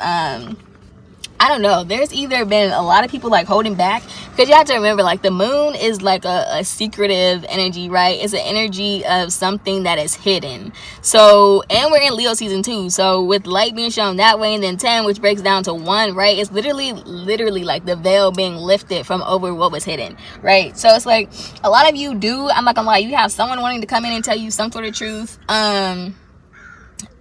I don't know, there's either been a lot of people like holding back, because you have to remember, like, the moon is like a secretive energy, right? It's an energy of something that is hidden. So, and we're in Leo season 2, so with light being shown that way, and then 10, which breaks down to 1, right? It's literally like the veil being lifted from over what was hidden, right? So it's like, a lot of you I'm not gonna lie, you have someone wanting to come in and tell you some sort of truth,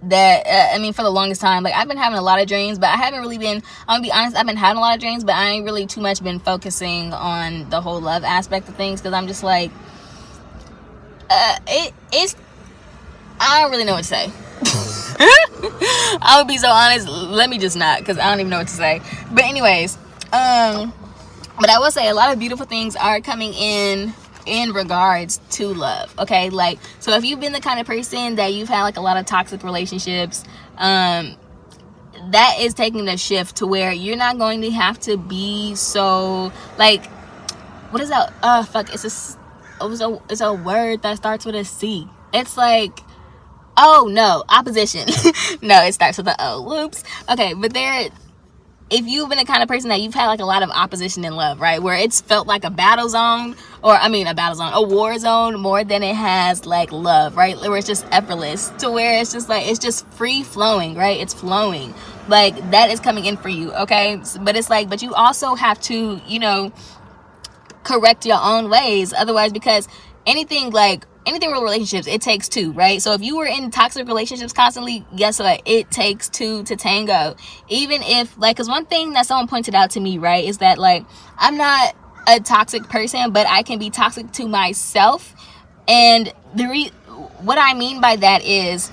that I mean, for the longest time, like, I've been having a lot of dreams, but I haven't really been, I'm gonna be honest, I've been having a lot of dreams, but I ain't really too much been focusing on the whole love aspect of things, because I'm just like, it's, I don't really know what to say. I would be so honest, let me just not, because I don't even know what to say. But anyways, but I will say, a lot of beautiful things are coming in regards to love, okay? Like, so if you've been the kind of person that you've had like a lot of toxic relationships, that is taking a shift to where you're not going to have to be so, like, what is that? It's a word that starts with a C. It's like, oh no, opposition. No, it starts with a O. Whoops. Okay, but if you've been the kind of person that you've had like a lot of opposition in love, right, where it's felt like a battle zone, a war zone, more than it has like love, right, where it's just effortless, to where it's just like, it's just free flowing, right, it's flowing, like, that is coming in for you, okay? But it's like, but you also have to, you know, correct your own ways, otherwise, because anything with relationships, it takes two, right? So if you were in toxic relationships constantly, guess what? It takes two to tango. Even if, like, because one thing that someone pointed out to me, right, is that, like, I'm not a toxic person, but I can be toxic to myself. And what I mean by that is,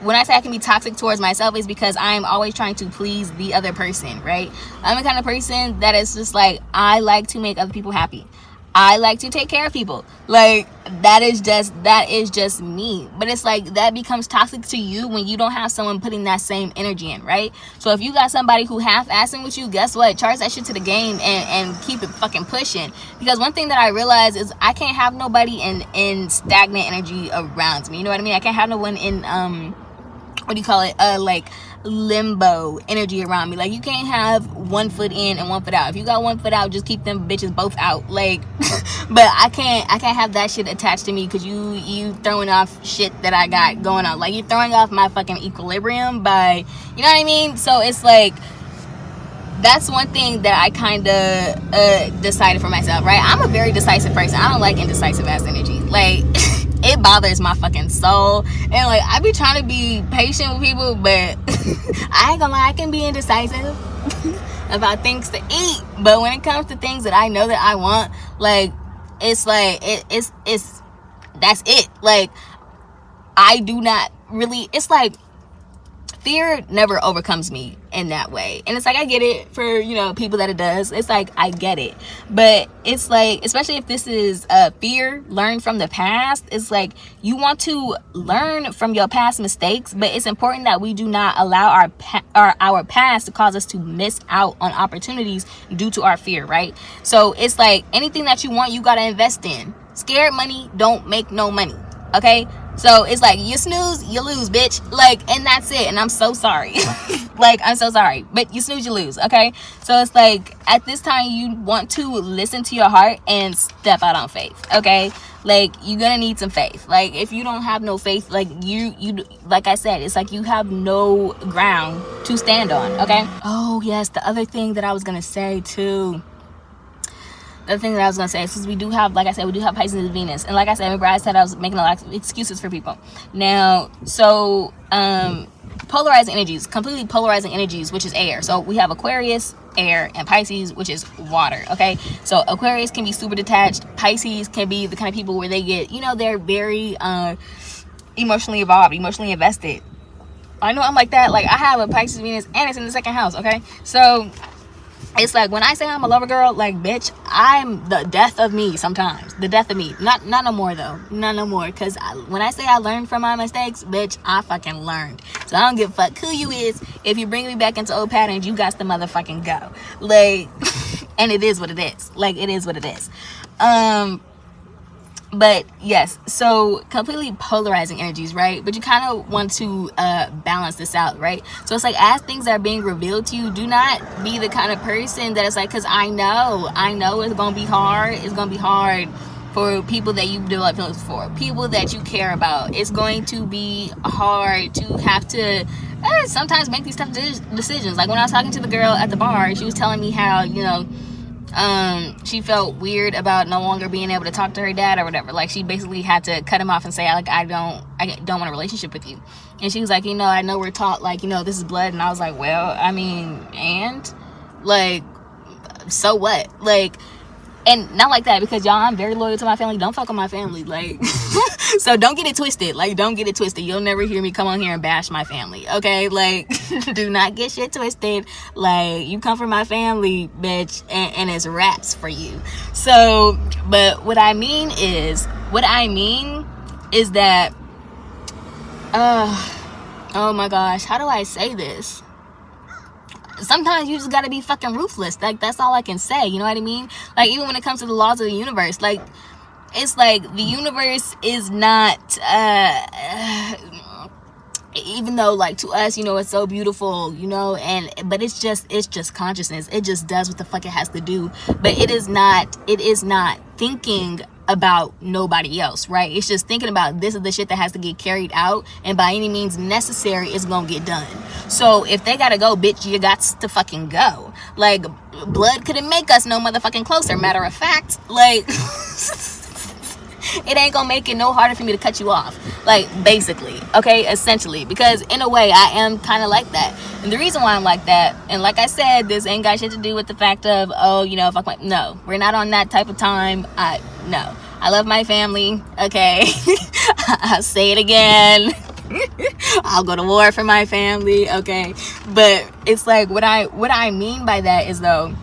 when I say I can be toxic towards myself, is because I'm always trying to please the other person, right? I'm the kind of person that is just like, I like to make other people happy. I like to take care of people. Like, that is just me. But it's like, that becomes toxic to you when you don't have someone putting that same energy in, right? So if you got somebody who half-assing with you, guess what? Charge that shit to the game and keep it fucking pushing. Because one thing that I realize is I can't have nobody in stagnant energy around me. You know what I mean? I can't have no one in what do you call it, like limbo energy around me. Like, you can't have 1 foot in and 1 foot out. If you got 1 foot out, just keep them bitches both out. Like, but I can't have that shit attached to me, because you throwing off shit that I got going on. Like, you're throwing off my fucking equilibrium by, you know what I mean? So it's like, that's one thing that I kind of decided for myself, right? I'm a very decisive person. I don't like indecisive ass energy. Like, it bothers my fucking soul. And like, I be trying to be patient with people, but I ain't gonna lie, I can be indecisive about things to eat. But when it comes to things that I know that I want, like, it's like, it's that's it. Like, I do not really, it's like, fear never overcomes me in that way. And it's like, I get it for, you know, people that it does. It's like, I get it. But it's like, especially if this is fear learned from the past, it's like, you want to learn from your past mistakes, but it's important that we do not allow our past to cause us to miss out on opportunities due to our fear, right? So it's like, anything that you want, you got to invest in. Scared money don't make no money. Okay? So it's like, you snooze, you lose, bitch. Like, and that's it. And I'm so sorry. Like, I'm so sorry. But you snooze, you lose. Okay? So it's like, at this time, you want to listen to your heart and step out on faith. Okay? Like, you're gonna need some faith. Like, if you don't have no faith, like, you like I said, it's like you have no ground to stand on. Okay? Oh, yes. The other thing that I was gonna say, too. The thing that I was going to say is, we do have, like I said, we do have Pisces and Venus. And like I said, remember I said I was making a lot of excuses for people. Now, so, polarizing energies, completely polarizing energies, which is air. So we have Aquarius, air, and Pisces, which is water, okay? So Aquarius can be super detached. Pisces can be the kind of people where they get, you know, they're very emotionally involved, emotionally invested. I know I'm like that. Like, I have a Pisces Venus, and it's in the second house, okay? So it's like, when I say I'm a lover girl, like, bitch, I'm the death of me sometimes. The death of me. Not no more, though. Not no more. Because when I say I learned from my mistakes, bitch, I fucking learned. So I don't give a fuck who you is. If you bring me back into old patterns, you got to motherfucking go. Like, and it is what it is. Like, it is what it is. But yes, so completely polarizing energies, right? But you kind of want to balance this out, right? So it's like, as things are being revealed to you, do not be the kind of person that is like, because I know it's gonna be hard. It's gonna be hard for people that you develop feelings for, people that you care about. It's going to be hard to have to sometimes make these tough decisions. Like, when I was talking to the girl at the bar, she was telling me how, you know, she felt weird about no longer being able to talk to her dad or whatever. Like, she basically had to cut him off and say, like, I don't want a relationship with you. And she was like, you know, I know we're taught, like, you know, this is blood. And I was like, well, I mean, and like, so what? Like, and not like that, because y'all, I'm very loyal to my family. Don't fuck with my family. Like, so don't get it twisted. Like, don't get it twisted. You'll never hear me come on here and bash my family. Okay? Like, do not get shit twisted. Like, you come from my family, bitch, and it's raps for you. So, but what I mean is that, oh my gosh, how do I say this? Sometimes you just gotta be fucking ruthless. Like, that's all I can say. You know what I mean? Like, even when it comes to the laws of the universe, like, it's like, the universe is not, even though, like, to us, you know, it's so beautiful, you know, but it's just consciousness. It just does what the fuck it has to do. But it is not thinking about nobody else, right? It's just thinking about, this is the shit that has to get carried out, and by any means necessary, it's gonna get done. So if they gotta go, bitch, you got to fucking go. Like, blood couldn't make us no motherfucking closer. Matter of fact, like, it ain't gonna make it no harder for me to cut you off. Like, basically, okay, essentially, because in a way, I am kind of like that. And the reason why I'm like that, and like I said, this ain't got shit to do with the fact of, oh, you know, fuck my, no, we're not on that type of time. No, I love my family, okay? I'll say it again. I'll go to war for my family, okay? But it's like, what I mean by that is, though,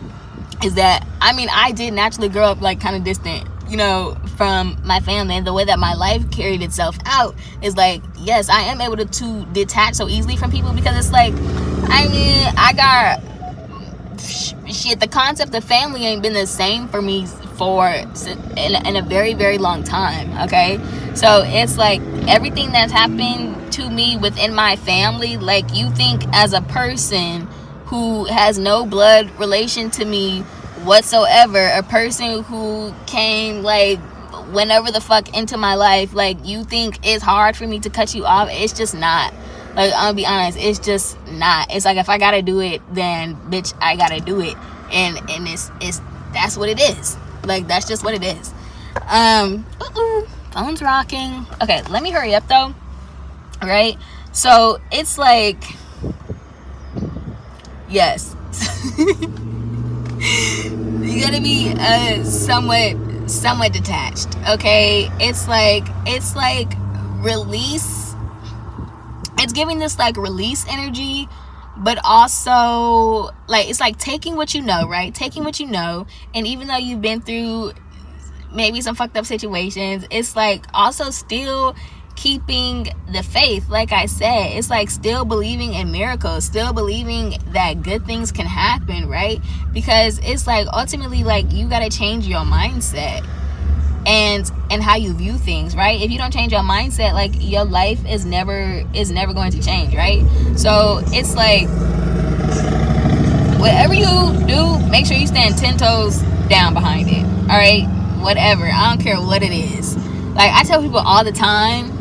is that, I mean, I did naturally grow up like kind of distant, you know, from my family, and the way that my life carried itself out is like, yes, I am able to detach so easily from people, because it's like, I mean, I got shit, the concept of family ain't been the same for me for in a very, very long time. Okay, so it's like everything that's happened to me within my family, like, you think as a person who has no blood relation to me whatsoever, a person who came like whenever the fuck into my life, like, you think it's hard for me to cut you off. It's just not. Like, I'm gonna be honest, it's just not. It's like, if I gotta do it, then bitch, I gotta do it. And it's that's what it is. Like, that's just what it is. Phone's rocking. Okay, let me hurry up though. Right? So it's like, yes. You gotta be somewhat detached. Okay? It's like release. It's giving this like release energy, but also like, it's like taking what you know, right? Taking what you know, and even though you've been through maybe some fucked up situations, it's like also still keeping the faith. Like I said, it's like still believing in miracles, still believing that good things can happen, right? Because it's like, ultimately, like, you gotta change your mindset and how you view things, right? If you don't change your mindset, like, your life is never going to change, right? So it's like, whatever you do, make sure you stand 10 toes down behind it. All right, whatever, I don't care what it is. Like, I tell people all the time,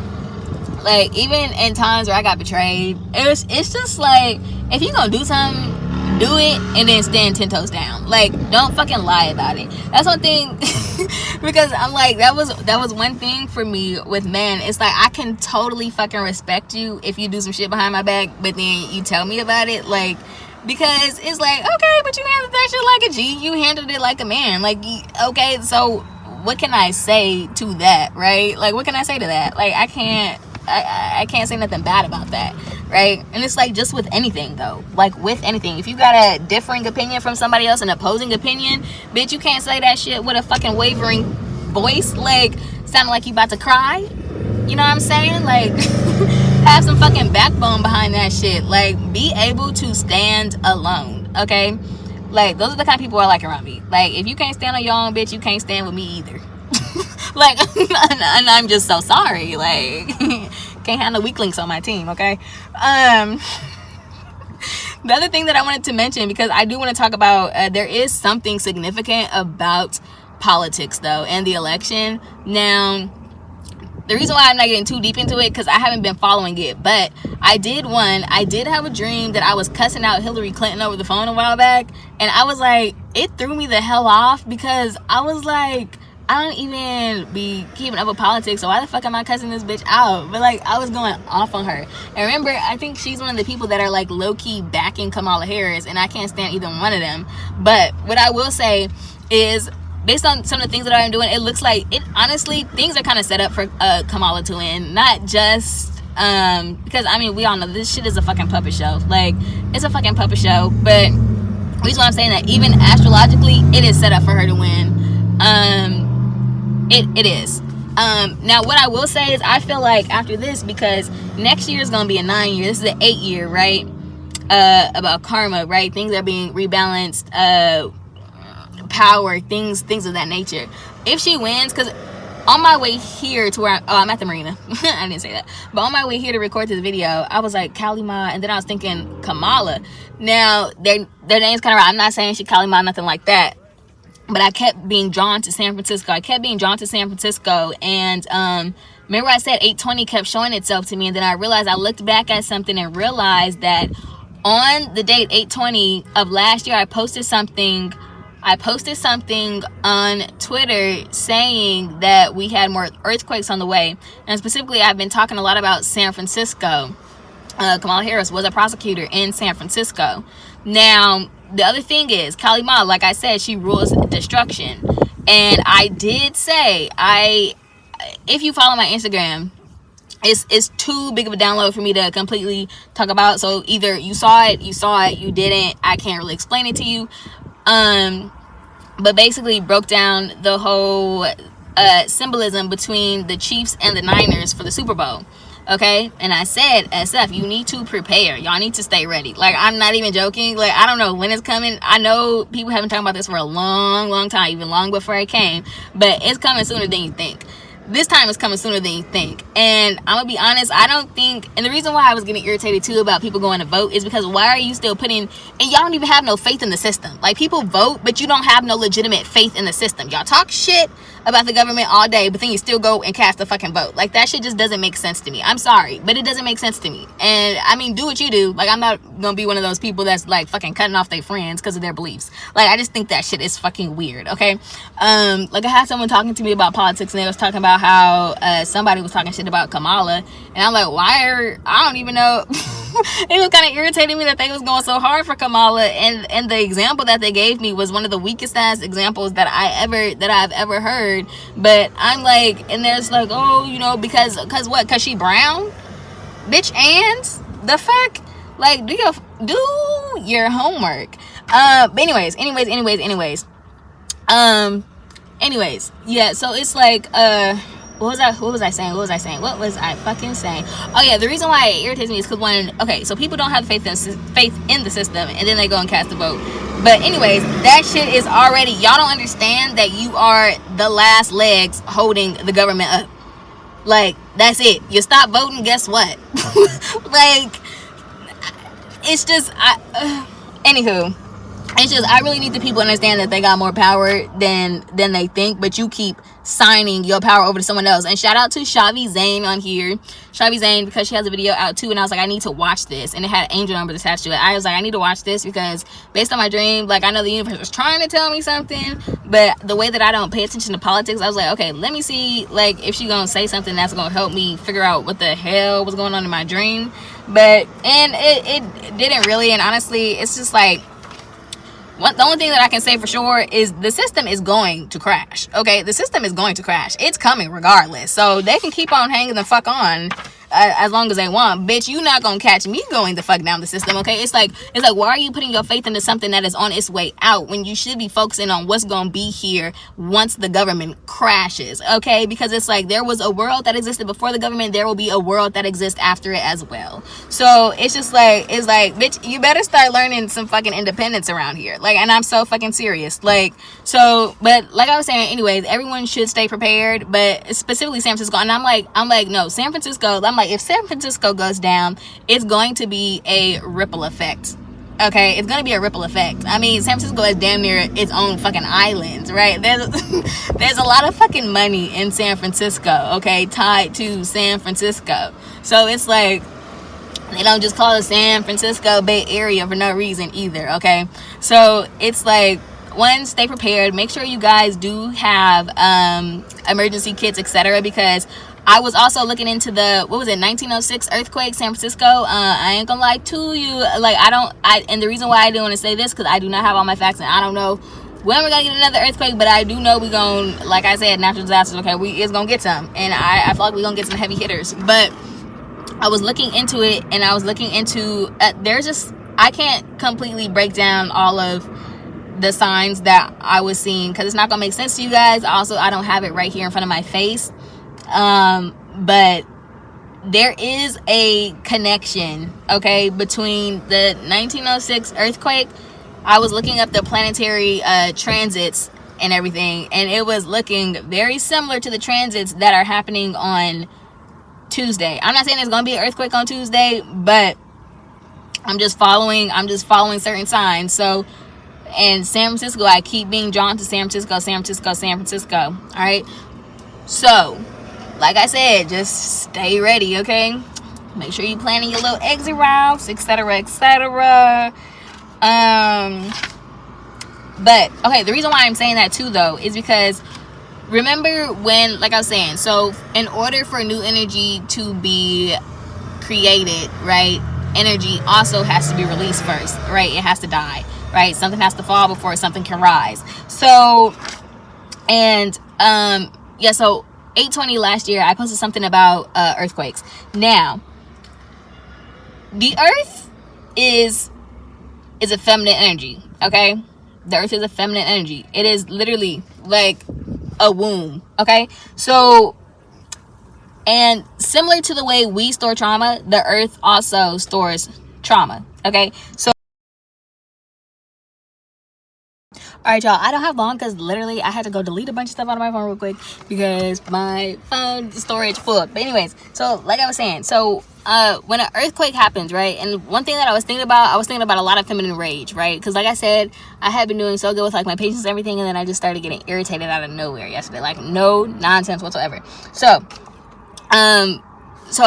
like, even in times where I got betrayed, it's just like, if you gonna do something, do it, and then stand 10 toes down. Like, don't fucking lie about it. That's one thing. Because I'm like, that was one thing for me with men. It's like, I can totally fucking respect you if you do some shit behind my back, but then you tell me about it. Like, because it's like, okay, but you handled that shit like a G. You handled it like a man. Like, okay, so what can I say to that, right? Like, what can I say to that? Like, I can't say nothing bad about that, right? And it's like, just with anything though, like, with anything, if you got a differing opinion from somebody else, an opposing opinion, bitch, you can't say that shit with a fucking wavering voice, like, sounding like you about to cry. You know what I'm saying? Like, have some fucking backbone behind that shit. Like, be able to stand alone, okay? Like, those are the kind of people I like around me. Like, if you can't stand on your own, bitch, you can't stand with me either. Like, and I'm just so sorry. Like, can't have no weaklings on my team, okay? The other thing that I wanted to mention, because I do want to talk about, there is something significant about politics, though, and the election. Now, the reason why I'm not getting too deep into it, because I haven't been following it, but I did have a dream that I was cussing out Hillary Clinton over the phone a while back, and I was like, it threw me the hell off, because I was like, I don't even be keeping up with politics, so why the fuck am I cussing this bitch out? But like, I was going off on her. And remember, I think she's one of the people that are like low-key backing Kamala Harris, and I can't stand either one of them. But what I will say is, based on some of the things that I'm doing, it looks like, it honestly, things are kind of set up for Kamala to win. Not just because, I mean, we all know this shit is a fucking puppet show. Like, it's a fucking puppet show. But the reason why I'm saying that, even astrologically, it is set up for her to win. It is. Now, what I will say is, I feel like after this, because next year is going to be a 9-year, this is an 8-year, right? About karma, right? Things are being rebalanced, power, things of that nature. If she wins, because on my way here to where I'm at the marina, I didn't say that, but on my way here to record this video, I was like, Kalima, and then I was thinking Kamala. Now, their names kind of right. I'm not saying she Kalima, nothing like that. But I kept being drawn to San Francisco. And remember I said 820 kept showing itself to me, and then I realized, I looked back at something and realized that on the date 820 of last year, I posted something on Twitter saying that we had more earthquakes on the way. And specifically, I've been talking a lot about San Francisco. Kamala Harris was a prosecutor in San Francisco. Now, the other thing is, Kalima, like I said, she rules destruction. And I did say, if you follow my Instagram, it's too big of a download for me to completely talk about. So either you saw it, you didn't. I can't really explain it to you. but basically broke down the whole symbolism between the Chiefs and the Niners for the Super Bowl. Okay, and I said, SF, you need to prepare. Y'all need to stay ready. Like, I'm not even joking. Like, I don't know when it's coming. I know people have been talking about this for a long time, even long before it came, but it's coming sooner than you think. This time it's coming sooner than you think. And I'm gonna be honest, I don't think, and the reason why I was getting irritated too about people going to vote is because why are you still putting, and y'all don't even have no faith in the system. Like, people vote, but you don't have no legitimate faith in the system. Y'all talk shit about the government all day, but then you still go and cast a fucking vote. Like, that shit just doesn't make sense to me. I'm sorry, but it doesn't make sense to me. And I mean, do what you do. Like, I'm not gonna be one of those people that's like fucking cutting off their friends because of their beliefs. Like, I just think that shit is fucking weird. Okay, like, I had someone talking to me about politics, and they was talking about how somebody was talking shit about Kamala, and I'm like, I don't even know. It was kind of irritating me that they was going so hard for Kamala, and the example that they gave me was one of the weakest ass examples that I've ever heard. But I'm like, and there's like, oh, you know, because what? Because she brown, bitch, and the fuck, like, do your homework. But anyways, yeah. So it's like, what was I saying? What was I fucking saying? Oh yeah, the reason why it irritates me is because so people don't have faith in the system, and then they go and cast a vote. But anyways, that shit is already, y'all don't understand that you are the last legs holding the government up. Like, that's it. You stop voting, guess what? Like, it's just, anywho. It's just, I really need the people to understand that they got more power than they think, but you keep signing your power over to someone else. And shout out to Shavi Zane on here. Shavi Zane, because she has a video out too, and I was like, I need to watch this. And it had angel numbers attached to it. I was like, I need to watch this because based on my dream, like, I know the universe was trying to tell me something, but the way that I don't pay attention to politics, I was like, okay, let me see, like, if she's gonna say something that's gonna help me figure out what the hell was going on in my dream. But, and it didn't really, and honestly, it's just like, the only thing that I can say for sure is the system is going to crash. Okay, the system is going to crash. It's coming regardless. So they can keep on hanging the fuck on as long as they want. Bitch, you not gonna catch me going the fuck down the system. Okay, it's like why are you putting your faith into something that is on its way out when you should be focusing on what's gonna be here once the government crashes? Okay, because it's like, there was a world that existed before the government, there will be a world that exists after it as well. So it's just like, it's like, bitch, you better start learning some fucking independence around here. Like, and I'm so fucking serious. Like, so, but like I was saying, anyways, everyone should stay prepared, but specifically San Francisco. And I'm like, no, San Francisco, I'm like, if San Francisco goes down, it's going to be a ripple effect. Okay, it's gonna be a ripple effect. I mean, San Francisco is damn near its own fucking island, right? There's a lot of fucking money in San Francisco, okay, tied to San Francisco. So it's like, they don't just call it San Francisco Bay Area for no reason either, okay? So it's like, one, stay prepared. Make sure you guys do have emergency kits, etc., because I was also looking into the, 1906 earthquake, San Francisco. I ain't gonna lie to you. Like, and the reason why I didn't want to say this, because I do not have all my facts, and I don't know when we're gonna get another earthquake, but I do know we're gonna, like I said, natural disasters, okay, it's gonna get some. And I feel like we're gonna get some heavy hitters. But I was looking into it, and I was looking into, I can't completely break down all of the signs that I was seeing, because it's not gonna make sense to you guys. Also, I don't have it right here in front of my face. But there is a connection, okay, between the 1906 earthquake. I was looking up the planetary transits and everything, and it was looking very similar to the transits that are happening on Tuesday. I'm not saying there's gonna be an earthquake on Tuesday, but I'm just following certain signs. So, and San Francisco, I keep being drawn to San Francisco. All right, so like I said, just stay ready, okay? Make sure you planning your little exit routes, etc. But okay, the reason why I'm saying that too, though, is because remember when, like I was saying, so in order for new energy to be created, right, energy also has to be released first, right? It has to die, right? Something has to fall before something can rise. So, and yeah, so 8/20 last year, I posted something about earthquakes. Now, the earth is a feminine energy, okay? the earth is a feminine energy. It is literally like a womb, okay? So, and similar to the way we store trauma, the earth also stores trauma, okay? So all right, y'all, I don't have long because literally I had to go delete a bunch of stuff out of my phone real quick because my phone storage full. But anyways, so like I was saying, so when an earthquake happens, right? And one thing that I was thinking about a lot of feminine rage, right? Because like I said, I had been doing so good with like my patience and everything, and then I just started getting irritated out of nowhere yesterday, like no nonsense whatsoever. So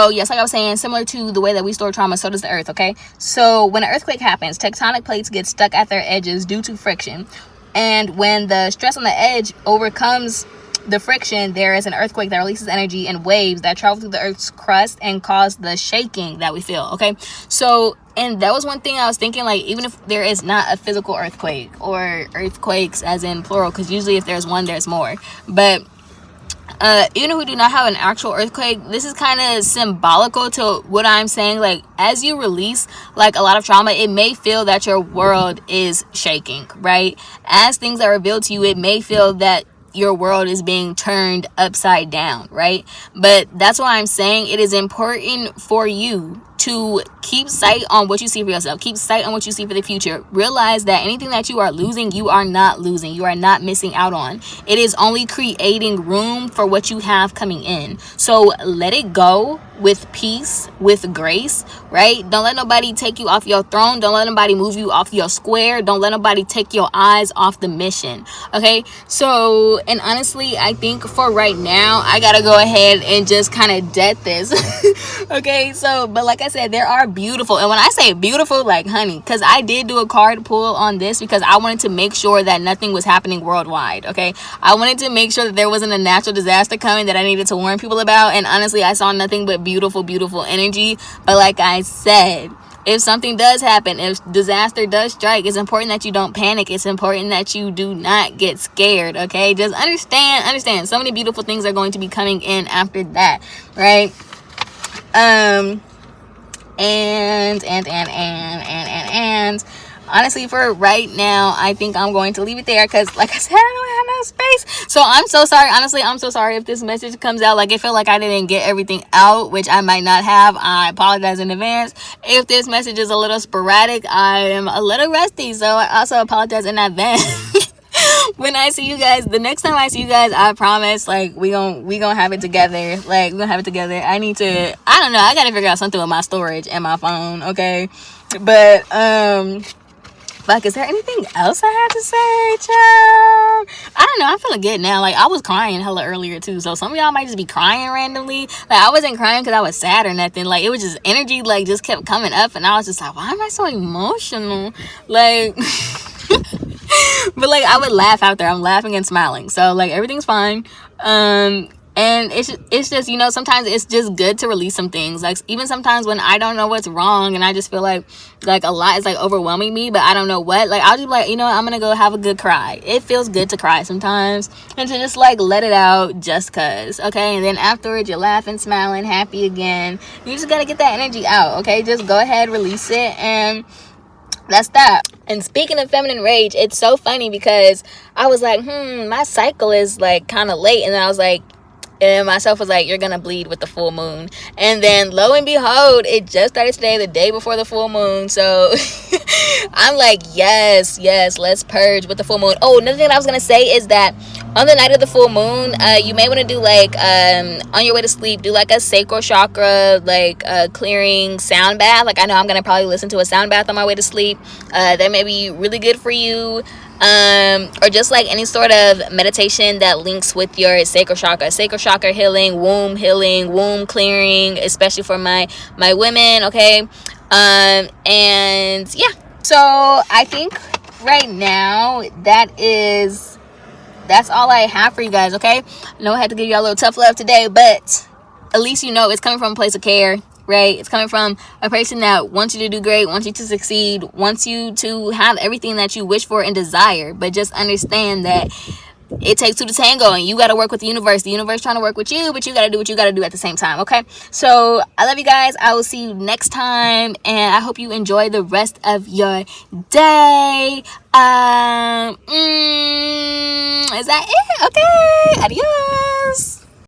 yes, like I was saying, similar to the way that we store trauma, so does the earth, okay? So when an earthquake happens, tectonic plates get stuck at their edges due to friction. And when the stress on the edge overcomes the friction, there is an earthquake that releases energy and waves that travel through the earth's crust and cause the shaking that we feel, okay? So, and that was one thing I was thinking, like, even if there is not a physical earthquake or earthquakes as in plural, because usually if there's one, there's more. But even if we do not have an actual earthquake, this is kind of symbolical to what I'm saying. Like, as you release like a lot of trauma, it may feel that your world is shaking, right? As things are revealed to you, it may feel that your world is being turned upside down, right? But that's why I'm saying it is important for you to keep sight on what you see for yourself. Keep sight on what you see for the future. Realize that anything that you are losing, you are not losing. You are not missing out on. It is only creating room for what you have coming in. So let it go with peace, with grace, right? Don't let nobody take you off your throne. Don't let nobody move you off your square. Don't let nobody take your eyes off the mission, okay? So, and honestly, I think for right now, I gotta go ahead and just kind of dead this, okay? So, but like I said, there are beautiful, and when I say beautiful, like honey, because I did do a card pull on this because I wanted to make sure that nothing was happening worldwide, okay? I wanted to make sure that there wasn't a natural disaster coming that I needed to warn people about, and honestly, I saw nothing but beautiful energy. But like I said, if something does happen, if disaster does strike, it's important that you don't panic. It's important that you do not get scared, okay? Just understand so many beautiful things are going to be coming in after that, right? And honestly, for right now, I think I'm going to leave it there because, like I said, I don't have no space. So I'm so sorry. Honestly, I'm so sorry if this message comes out like it felt like I didn't get everything out, which I might not have. I apologize in advance. If this message is a little sporadic, I am a little rusty, so I also apologize in advance. When I see you guys, the next time I see you guys, I promise, like, we gonna have it together. Like, we're gonna have it together. I don't know, I gotta figure out something with my storage and my phone, okay? But, fuck, is there anything else I had to say, child? I don't know, I'm feeling good now. Like, I was crying hella earlier, too. So, some of y'all might just be crying randomly. Like, I wasn't crying because I was sad or nothing. Like, it was just energy, like, just kept coming up. And I was just like, why am I so emotional? Like... But like I would laugh out there. I'm laughing and smiling, so like everything's fine. And it's just, you know, sometimes it's just good to release some things. Like even sometimes when I don't know what's wrong and I just feel like a lot is like overwhelming me, but I don't know what, like I'll just be like, you know what, I'm gonna go have a good cry. It feels good to cry sometimes and to just like let it out just cause, okay? And then afterwards you're laughing, smiling, happy again. You just gotta get that energy out, okay? Just go ahead, release it, and that's that. And speaking of feminine rage, it's so funny because I was like, my cycle is like kind of late. And then I was like, and myself was like, you're gonna bleed with the full moon. And then lo and behold, it just started today, the day before the full moon. So I'm like, yes, let's purge with the full moon. Oh, another thing I was gonna say is that on the night of the full moon, you may want to do like on your way to sleep, do like a sacral chakra like clearing sound bath. Like I know I'm gonna probably listen to a sound bath on my way to sleep. That may be really good for you. Or just like any sort of meditation that links with your sacral chakra healing, womb clearing, especially for my women, okay? And yeah, so I think right now that's all I have for you guys, okay? I know I had to give you all a little tough love today, but at least you know it's coming from a place of care, right? It's coming from a person that wants you to do great, wants you to succeed, wants you to have everything that you wish for and desire. But just understand that it takes two to tango, and you got to work with the universe trying to work with you, but you got to do what you got to do at the same time. Okay, so I love you guys. I will see you next time, and I hope you enjoy the rest of your day. Is that it? Okay, adios.